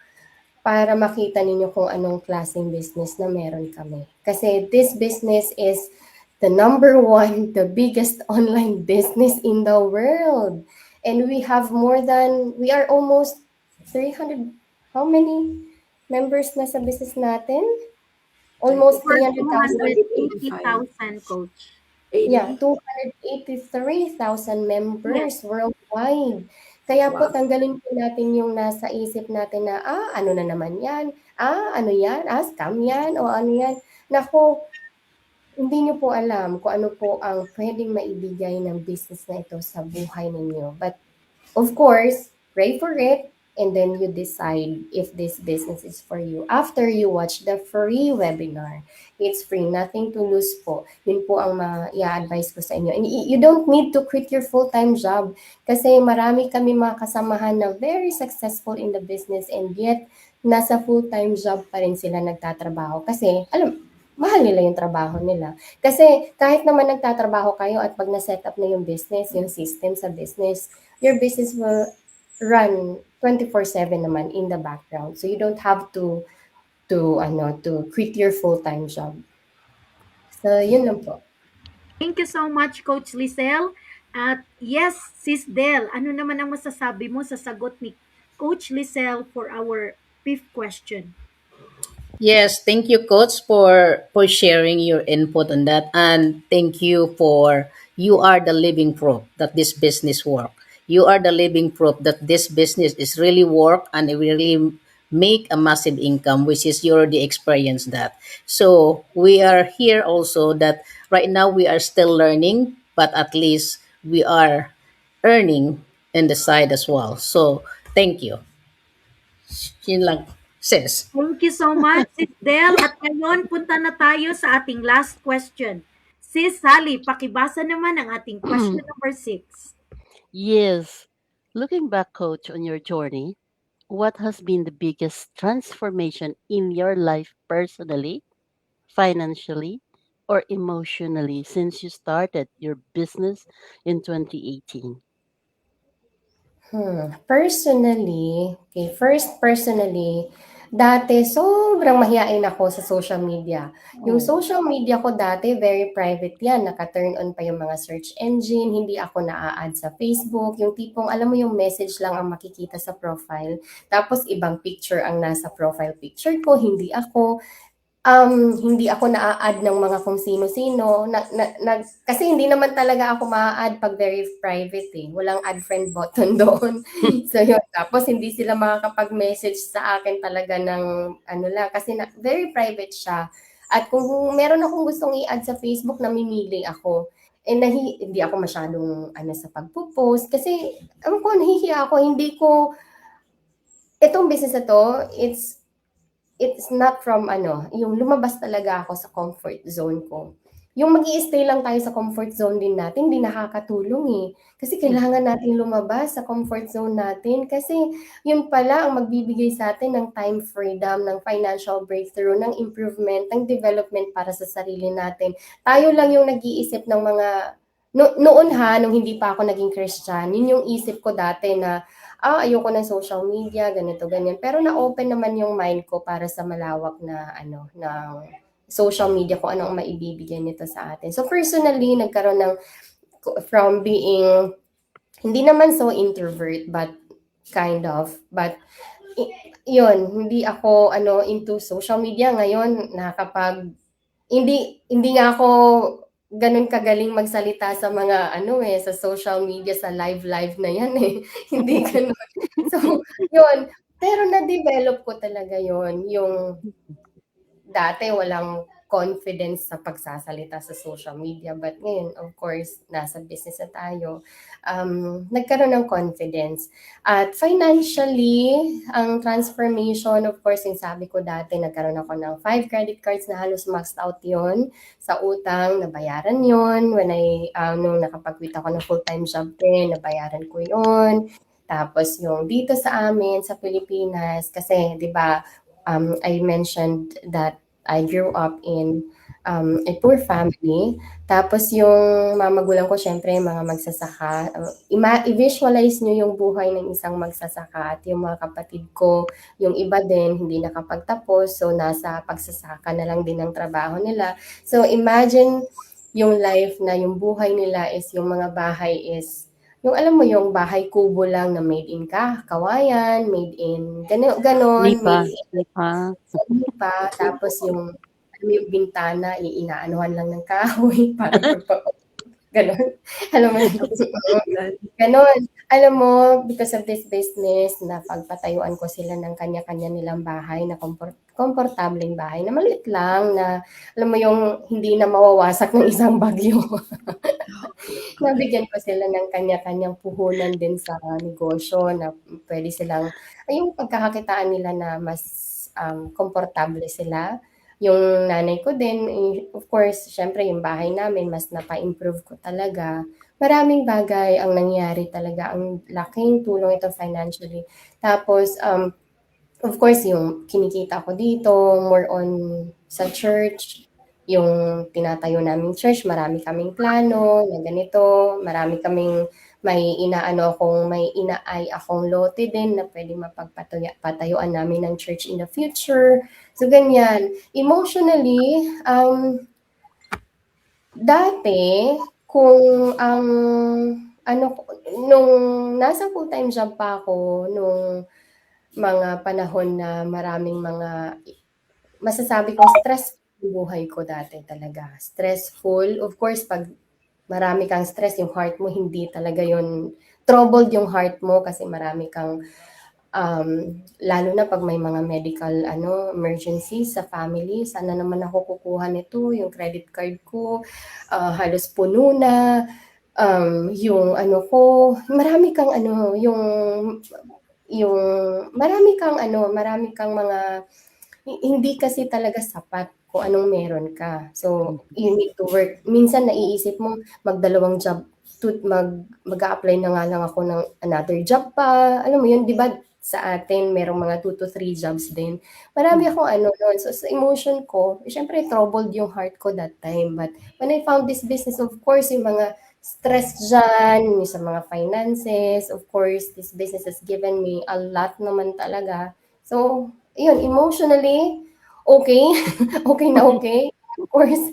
para makita ninyo kung anong klaseng business na meron kami. Kasi this business is the number one, the biggest online business in the world. And we are almost 300, how many members na sa business natin? Almost Over 300,000. 280,000, Coach. Yeah, 80. 283,000 members worldwide. Kaya po Wow. tanggalin po natin yung nasa isip natin na, ano na naman yan? Ano yan? Scam yan? O ano yan? Naku, hindi nyo po alam kung ano po ang pwedeng maibigay ng business na ito sa buhay ninyo. But of course, pray for it, and then you decide if this business is for you after you watch the free webinar. It's free, nothing to lose po. Yun po ang i-advise ko sa inyo. And you don't need to quit your full-time job, kasi marami kami mga kasamahan na very successful in the business, and yet nasa full-time job pa rin sila nagtatrabaho. Kasi mahal nila yung trabaho nila. Kasi kahit naman nagtatrabaho kayo at pag na-set up na yung business, yung system sa business, your business will run 24/7 naman in the background. So you don't have to quit your full-time job. So yun lang po. Thank you so much, Coach Lisel. At yes, Sis Del, ano naman ang masasabi mo sa sagot ni Coach Lisel for our fifth question? Yes, thank you, Coach, for sharing your input on that, and thank you for you are the living proof that this business work. You are the living proof that this business is really work and it really make a massive income, which is you already experienced that. So we are here also that right now we are still learning, but at least we are earning in the side as well. So thank you. Yun lang, sis. Thank you so much, Sis Del. At ngayon, punta na tayo sa ating last question. Sis Sally, pakibasa naman ang ating question number 6. Yes. Looking back, Coach, on your journey, what has been the biggest transformation in your life personally, financially, or emotionally since you started your business in 2018? Personally, dati sobrang mahiyain ako sa social media. Yung Oh. social media ko dati, very private yan. Naka-turn on pa yung mga search engine, hindi ako na-add sa Facebook. Yung tipong, alam mo yung message lang ang makikita sa profile. Tapos ibang picture ang nasa profile picture ko, hindi ako na-a-add ng mga kung sino-sino. Kasi hindi naman talaga ako ma-add pag very private eh. Walang add friend button doon. So yun. Tapos hindi sila makakapag-message sa akin talaga ng kasi very private siya. At kung meron akong gustong i-add sa Facebook, namimili ako. And hindi ako masyadong sa pagpo-post. Kasi, nahihiya ako. Itong business na to, it's not from yung lumabas talaga ako sa comfort zone ko. yung mag-i-stay lang tayo sa comfort zone din natin, hindi nakakatulong eh. Kasi kailangan natin lumabas sa comfort zone natin kasi yun pala ang magbibigay sa atin ng time freedom, ng financial breakthrough, ng improvement, ng development para sa sarili natin. Tayo lang yung nag-iisip ng mga, noon ha, nung hindi pa ako naging Christian, yun yung isip ko dati na, ayoko ng social media, ganito, ganyan. Pero na-open naman yung mind ko para sa malawak na, na social media kung ano ang maibibigay nito sa atin. So personally, nagkaroon ng from being hindi naman so introvert but kind of but yun, hindi ako into social media ngayon nakakapag hindi nga ako ganun kagaling magsalita sa mga sa social media sa live na yan eh. Hindi ganun. So, yun. Pero na-develop ko talaga yun, yung dati walang confidence sa pagsasalita sa social media but ngayon of course nasa business na tayo, nagkaroon ng confidence at financially ang transformation of course yung sabi ko dati nagkaroon ako ng 5 credit cards na halos maxed out yon sa utang nabayaran yon when nung nakapag-quit ako ng full-time job din nabayaran ko yon tapos yung dito sa amin sa Pilipinas kasi 'di ba I mentioned that I grew up in a poor family. Tapos yung mga magulang ko, syempre, mga magsasaka. I-visualize nyo yung buhay ng isang magsasaka at yung mga kapatid ko, yung iba din, hindi nakapagtapos. So, nasa pagsasaka na lang din ang trabaho nila. So, imagine yung life na yung buhay nila is yung mga bahay is yung alam mo yung bahay kubo lang na made in kawayan, made in ganon, Nipa, made in nipa. sa lipa, tapos yung alam mo yung bintana, inaanuhan lang ng kahoy, parang ganon. Alam mo yun? Ganon. Alam mo, because of this business, napagpatayuan ko sila ng kanya-kanya nilang bahay na komportableng bahay na maliit lang na alam mo yung hindi na mawawasak ng isang bagyo. Nabigyan ko sila ng kanya-kanyang puhunan din sa negosyo na pwede silang, yung pagkakakitaan nila na mas komportable sila. Yung nanay ko din, of course, syempre yung bahay namin, mas napa-improve ko talaga. Maraming bagay ang nangyari talaga. Ang laking tulong ito financially. Tapos, of course, yung kinikita ko dito, more on sa church, yung tinatayo naming church, marami kaming plano na ganito, marami kaming may inaay akong lote din na pwede mapagpatayuan namin ng church in the future. So, ganyan. Emotionally, dati, kung nung nasa full-time job pa ako, nung mga panahon na maraming mga masasabi kong stressful yung buhay ko dati talaga. Stressful. Of course, pag marami kang stress, yung heart mo, hindi talaga yun, troubled yung heart mo kasi marami kang, lalo na pag may mga medical emergency sa family, sana naman ako kukuha nito, yung credit card ko, halos puno na, yung ko, marami kang yung marami kang mga hindi kasi talaga sapat kung anong meron ka. So, you need to work. Minsan naiisip mo, magdalawang job, mag-a-apply na nga lang ako ng another job pa. Alam mo yun, di ba sa atin, merong mga 2 to 3 jobs din. Marami akong noon. So, sa emotion ko, syempre, troubled yung heart ko that time. But when I found this business, of course, yung mga stress dyan, yung sa mga finances, of course, this business has given me a lot naman talaga. So, yun, emotionally, okay. Okay na okay. Of course,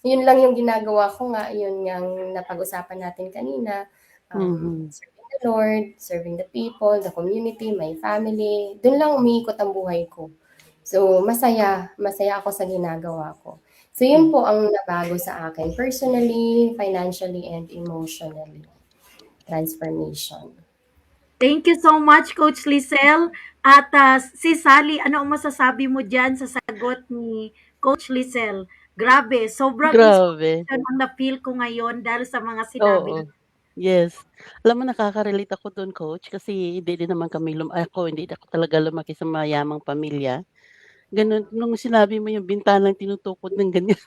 yun lang yung ginagawa ko nga, yun yung napag-usapan natin kanina. Serving the Lord, serving the people, the community, my family. Doon lang umiikot ang buhay ko. So, masaya ako sa ginagawa ko. So, yun po ang nabago sa akin, personally, financially, and emotionally. Transformation. Thank you so much, Coach Lisel. At si Sally, ano ang masasabi mo dyan sa sagot ni Coach Lisel? Grabe, sobrang Grabe. inspiration ang na-feel ko ngayon dahil sa mga sinabi Oo. niya. Yes. Alam mo nakaka-relate ako do'n coach kasi hindi din naman kami hindi ako talaga lumaki sa mayamang pamilya. Gano'n nung sinabi mo yung bintanang tinutukod ng ganyan,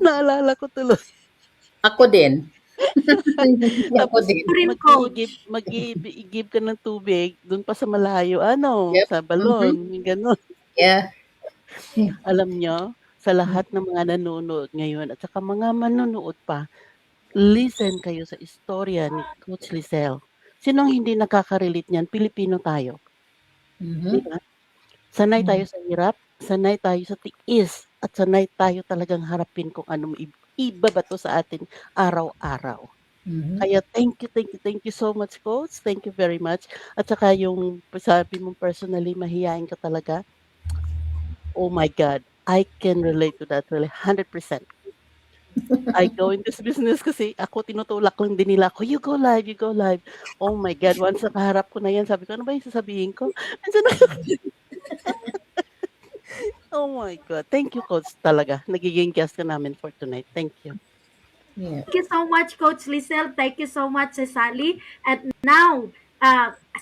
Naalala ko tuloy. Ako din. Ako Tapos din. Rin, mag-i-give coach. mag-i-give ka ng tubig dun pa sa malayo, ano, Yep. sa Mhm. balon, gano'n. Yeah. Alam niyo, sa lahat ng mga nanonood ngayon at saka mga manonood pa, listen kayo sa istorya ni Coach Lisel. Sinong hindi nakaka-relate niyan, Pilipino tayo, 'di Mhm. ba? Sanay tayo Mhm. sa hirap, sanay tayo sa tiis, at sanay tayo talagang harapin kung anong ibabato sa atin araw-araw. Mhm. Kaya thank you so much coach, thank you very much. At saka yung sabi mo personally mahiyain ka talaga, oh my God, I can relate to that really 100%. I go in this business kasi ako tinutulak lang din nila ako, "You go live, you go live." Oh my God, once nakaharap ko na yan sabi ko, "Ano ba yung sasabihin ko?" Minsan oh my God, thank you coach talaga, nagiging guest ka namin for tonight, thank you. Yeah. Thank you so much, Coach Lisel. Thank you so much, Sally. And now,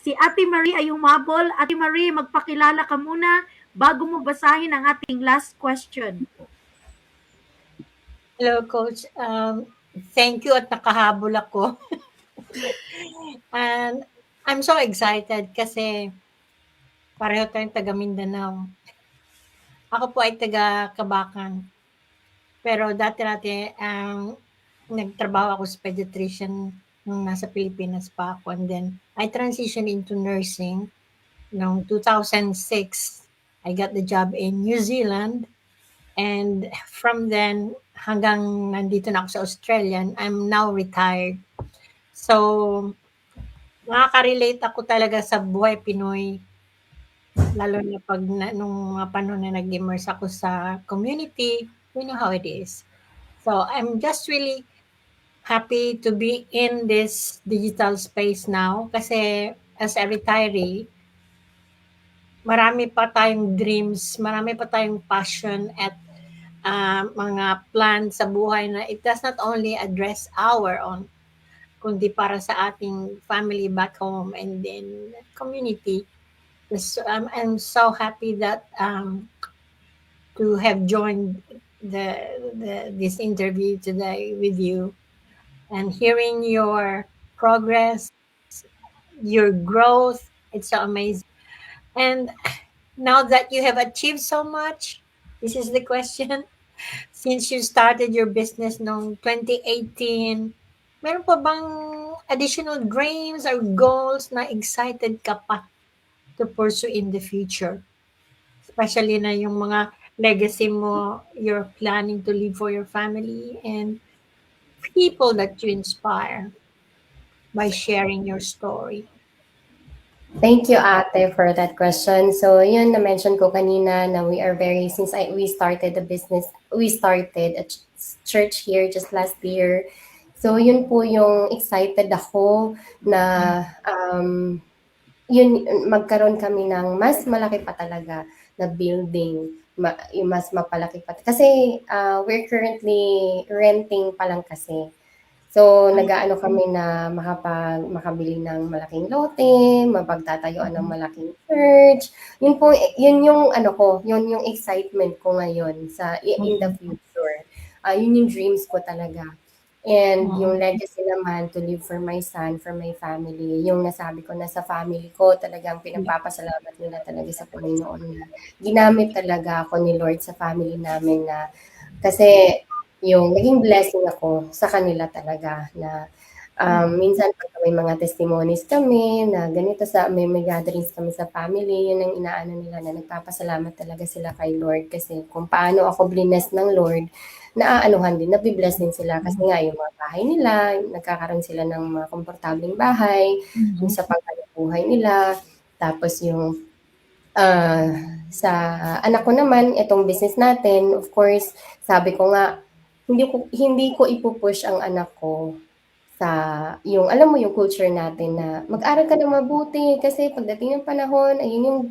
si Ate Marie ay humabol. Ate Marie, magpakilala ka muna bago mo basahin ang ating last question. Hello, Coach. Thank you at nakahabol ako. And I'm so excited kasi pareho tayong taga Mindanao. Ako po ay taga Kabakan. Pero dati-dati, nagtrabaho ako sa pediatrician nung nasa Pilipinas pa ako. And then, I transitioned into nursing. Noong 2006, I got the job in New Zealand. And from then, hanggang nandito na ako sa Australia, I'm now retired. So, nakaka-relate ako talaga sa buhay Pinoy, lalo na pag nung mga panahon na nag-immerse ako sa community, we know how it is. So, I'm just really happy to be in this digital space now kasi as a retiree, marami pa tayong dreams, marami pa tayong passion at mga plans sa buhay na it does not only address our own kundi para sa ating family back home and then community. So I'm so happy that to have joined this interview today with you and hearing your progress, your growth. It's so amazing. And now that you have achieved so much, this is the question. Since you started your business noong 2018, meron pa bang additional dreams or goals na excited ka pa to pursue in the future? Especially na yung mga legacy mo, you're planning to leave for your family and people that you inspire by sharing your story. Thank you, Ate, for that question. So, yun, na-mention ko kanina na we started the business, we started a church here just last year. So, yun po yung excited ako na yun, magkaroon kami ng mas malaki pa talaga na building, yung mas mapalaki pa. Kasi we're currently renting pa lang kasi. So, nag-aano kami na makabili ng malaking lote, mapagtatayuan ng malaking church. Yun po, yun yung ano ko, yun yung excitement ko ngayon in the future. Yun yung dreams ko talaga. And yung legacy naman to live for my son, for my family. Yung nasabi ko na sa family ko, talagang pinagpapasalamat nila talaga sa Panginoon na ginamit talaga ako ni Lord sa family namin na kasi yung naging blessing ako sa kanila talaga na minsan pag may mga testimonies kami na ganito may gatherings kami sa family, yun ang inaano nila na nagpapasalamat talaga sila kay Lord kasi kung paano ako blessed ng Lord, naaanuhan din, nabibless din sila kasi nga yung mga bahay nila, nagkakaroon sila ng mga komportableng bahay, yung sa pagkakabuhay nila, tapos yung sa anak ko naman, itong business natin, of course, sabi ko nga, hindi ko ipupush ang anak ko sa yung alam mo yung culture natin na mag-aral ka ng mabuti kasi pagdating ng panahon yun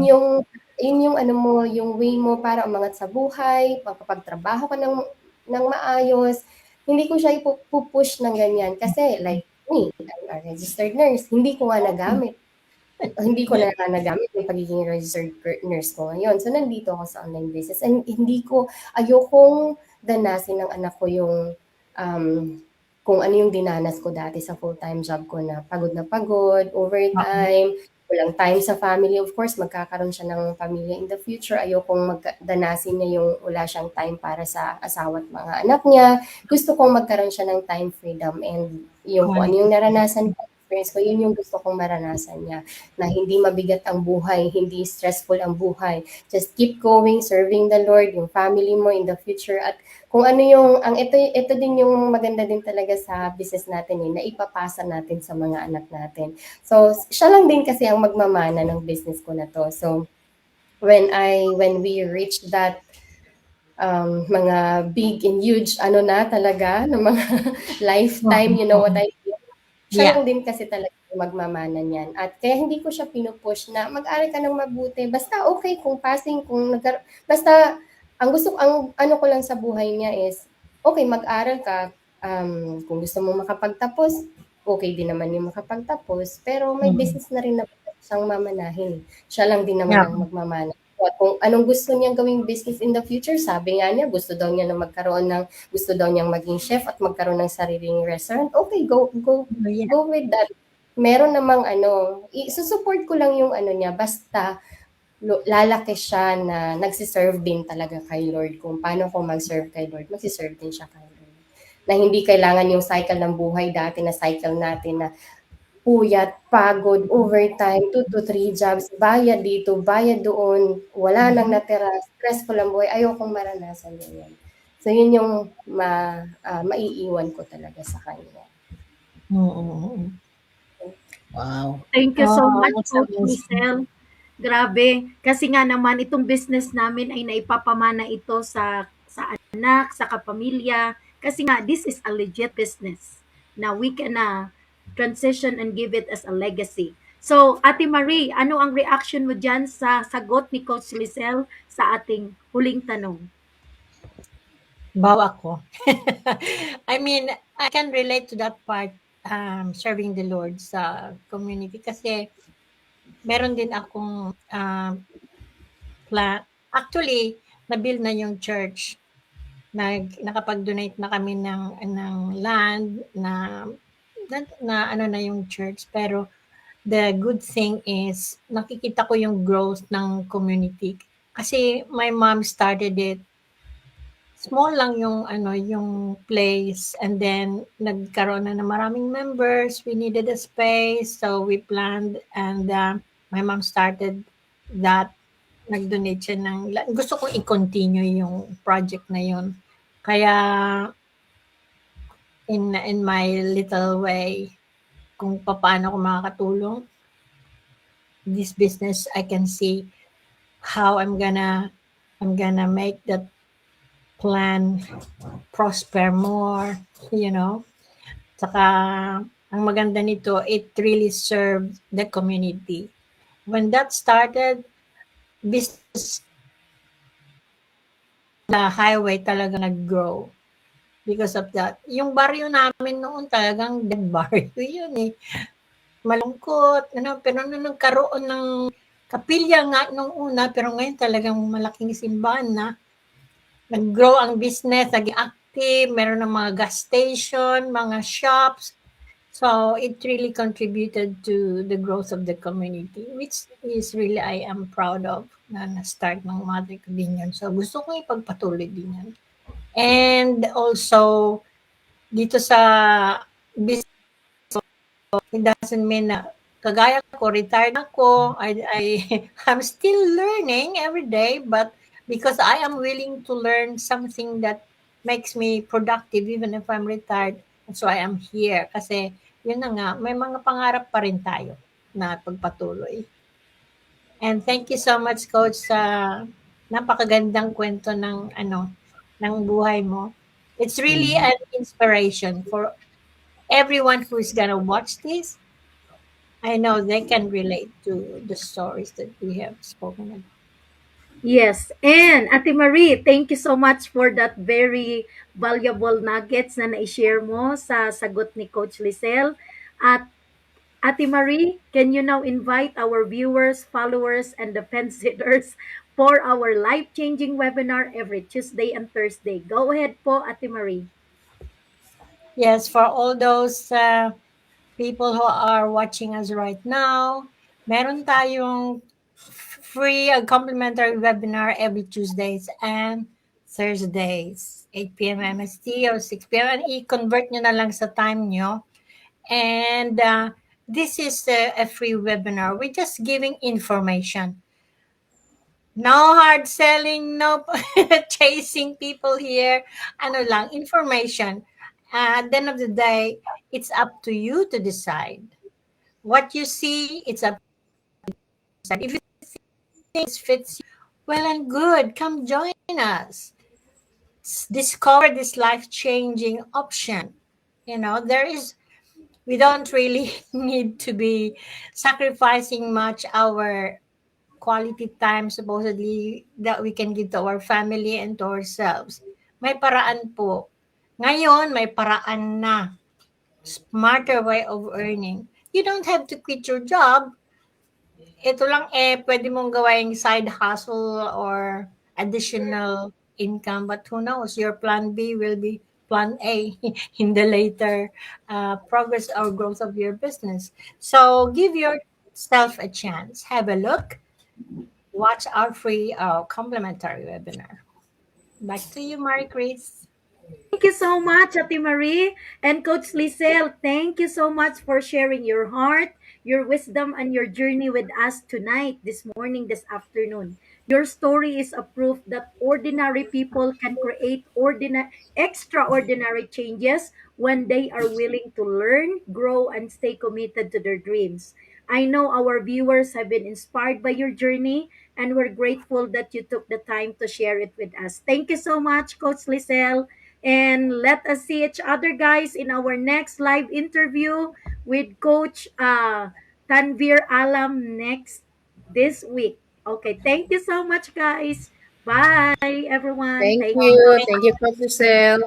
yung ano mo yung way mo para umangat sa buhay, makapagtrabaho ka ng maayos. Hindi ko siya ipupush ng ganyan kasi like me, I'm a registered nurse, hindi ko nga nagamit. Hindi ko na nagamit yung pagiging registered nurse ko ngayon. So, nandito ako sa online business and ayokong danasin ng anak ko yung um, kung ano yung dinanas ko dati sa full-time job ko na pagod, Oo. overtime, walang time sa family. Of course, magkakaroon siya ng pamilya in the future. Ayokong danasin niya yung wala siyang time para sa asawa at mga anak niya. Gusto kong magkaroon siya ng time freedom and yung kung ano Quality yung time. naranasan ko, experience ko, yun yung gusto kong maranasan niya. Na hindi mabigat ang buhay, hindi stressful ang buhay. Just keep going, serving the Lord, yung family mo in the future at kung ano yung ito din yung maganda din talaga sa business natin na ipapasa natin sa mga anak natin. So siya lang din kasi ang magmamana ng business ko na to. So when we reach that mga big and huge na talaga ng mga Oo, lifetime, you know what oo. I mean? Siya Yeah. lang din kasi talaga yung magmamana niyan. At kaya hindi ko siya pinupush na mag-aral ka ng mabuti. Basta okay kung passing, basta ang ano ko lang sa buhay niya is, okay, mag-aral ka, kung gusto mo makapagtapos, okay din naman yung makapagtapos, pero may Mm. business na rin na siyang mamanahin. Siya lang din naman Yeah. ang magmamana. At kung anong gusto niyang gawing business in the future, sabi nga niya, gusto daw niyang maging chef at magkaroon ng sariling restaurant. Okay, Oh, yeah. go with that. Meron namang susupport ko lang yung niya, basta lalaki siya na nagsiserve din talaga kay Lord. Kung paano ko mag-serve kay Lord, magsiserve din siya kay Lord. Na hindi kailangan yung cycle ng buhay dati na cycle natin na puyat, pagod, overtime, 2 to 3 jobs, bayad dito, bayad doon, wala nang Mhm. natira, stressful ang buhay, ayokong maranasan yun. So yun yung maiiwan ko talaga sa kanya. Mm. Wow. Thank you so Oh, much, that's Coach amazing. Michelle. Grabe. Kasi nga naman, itong business namin ay naipapamana ito sa anak, sa kapamilya. Kasi nga, this is a legit business na we can transition and give it as a legacy. So, Ate Marie, ano ang reaction mo dyan sa sagot ni Coach Lisel sa ating huling tanong? Bawa ako. I mean, I can relate to that part, serving the Lord sa community kasi meron din akong plan. Actually, na-build na yung church. Nakapag-donate na kami ng land na ano na yung church. Pero the good thing is nakikita ko yung growth ng community. Kasi my mom started it small lang yung place and then nagkaroon na ng maraming members. We needed a space, so we planned and my mom started that. Nag-donate siya gusto kong i-continue yung project na yun. Kaya in my little way, kung paano ako makakatulong, this business, I can see how I'm gonna make that plan prosper more, you know. Saka, ang maganda nito, it really served the community. When that started, business na highway talaga nag-grow because of that. Yung baryo namin noon talagang dead baryo yun eh. Malungkot, pero nung nagkaroon ng kapilya nga nung una, pero ngayon talagang malaking simbahan na. Nag-grow ang business, naging active, meron ng mga gas station, mga shops. So it really contributed to the growth of the community, which is really I am proud of na na-start ng mother ko din yun. So gusto ko ipagpatuloy din yan. And also, dito sa business, it doesn't mean na kagaya ko, retired ako, I'm still learning every day, but because I am willing to learn something that makes me productive even if I'm retired, so I am here. Kasi yun na nga, may mga pangarap pa rin tayo na pagpatuloy. And thank you so much, Coach, sa napakagandang kwento ng buhay mo. It's really Mhm. an inspiration for everyone who is gonna watch this. I know they can relate to the stories that we have spoken about. Yes. And Ate Marie, thank you so much for that very valuable nuggets na na-share mo sa sagot ni Coach Lisel. At Ate Marie, can you now invite our viewers, followers, and the fence sitters for our life-changing webinar every Tuesday and Thursday. Go ahead po, Ate Marie. Yes, for all those people who are watching us right now, meron tayong free complimentary webinar every Tuesdays and Thursdays, 8 p.m. MST or 6 p.m. And i-convert nyo na lang sa time nyo. And this is a free webinar. We're just giving information. No hard selling, no chasing people here. Ano lang, information. At the end of the day, it's up to you to decide. What you see, it's up to you to decide. If you think it fits you, well and good, come join us. Discover this life-changing option. You know, we don't really need to be sacrificing much our quality time supposedly that we can give to our family and to ourselves. May paraan po. Ngayon, may paraan na. Smarter way of earning. You don't have to quit your job. Ito lang pwede mong gawing side hustle or additional income. But who knows, your plan B will be plan A in the later progress or growth of your business. So give yourself a chance. Have a look. Watch our free complimentary webinar. Back to you, Marie Chris. Thank you so much, Ate Marie. And Coach Lisel, thank you so much for sharing your heart, your wisdom, and your journey with us tonight, this morning, this afternoon. Your story is a proof that ordinary people can create extraordinary changes when they are willing to learn, grow, and stay committed to their dreams. I know our viewers have been inspired by your journey, and we're grateful that you took the time to share it with us. Thank you so much, Coach Lisel. And let us see each other, guys, in our next live interview with Coach Tanvir Alam next this week. Okay, thank you so much, guys. Bye, everyone. Thank Thank you. you. Thank you, Professor.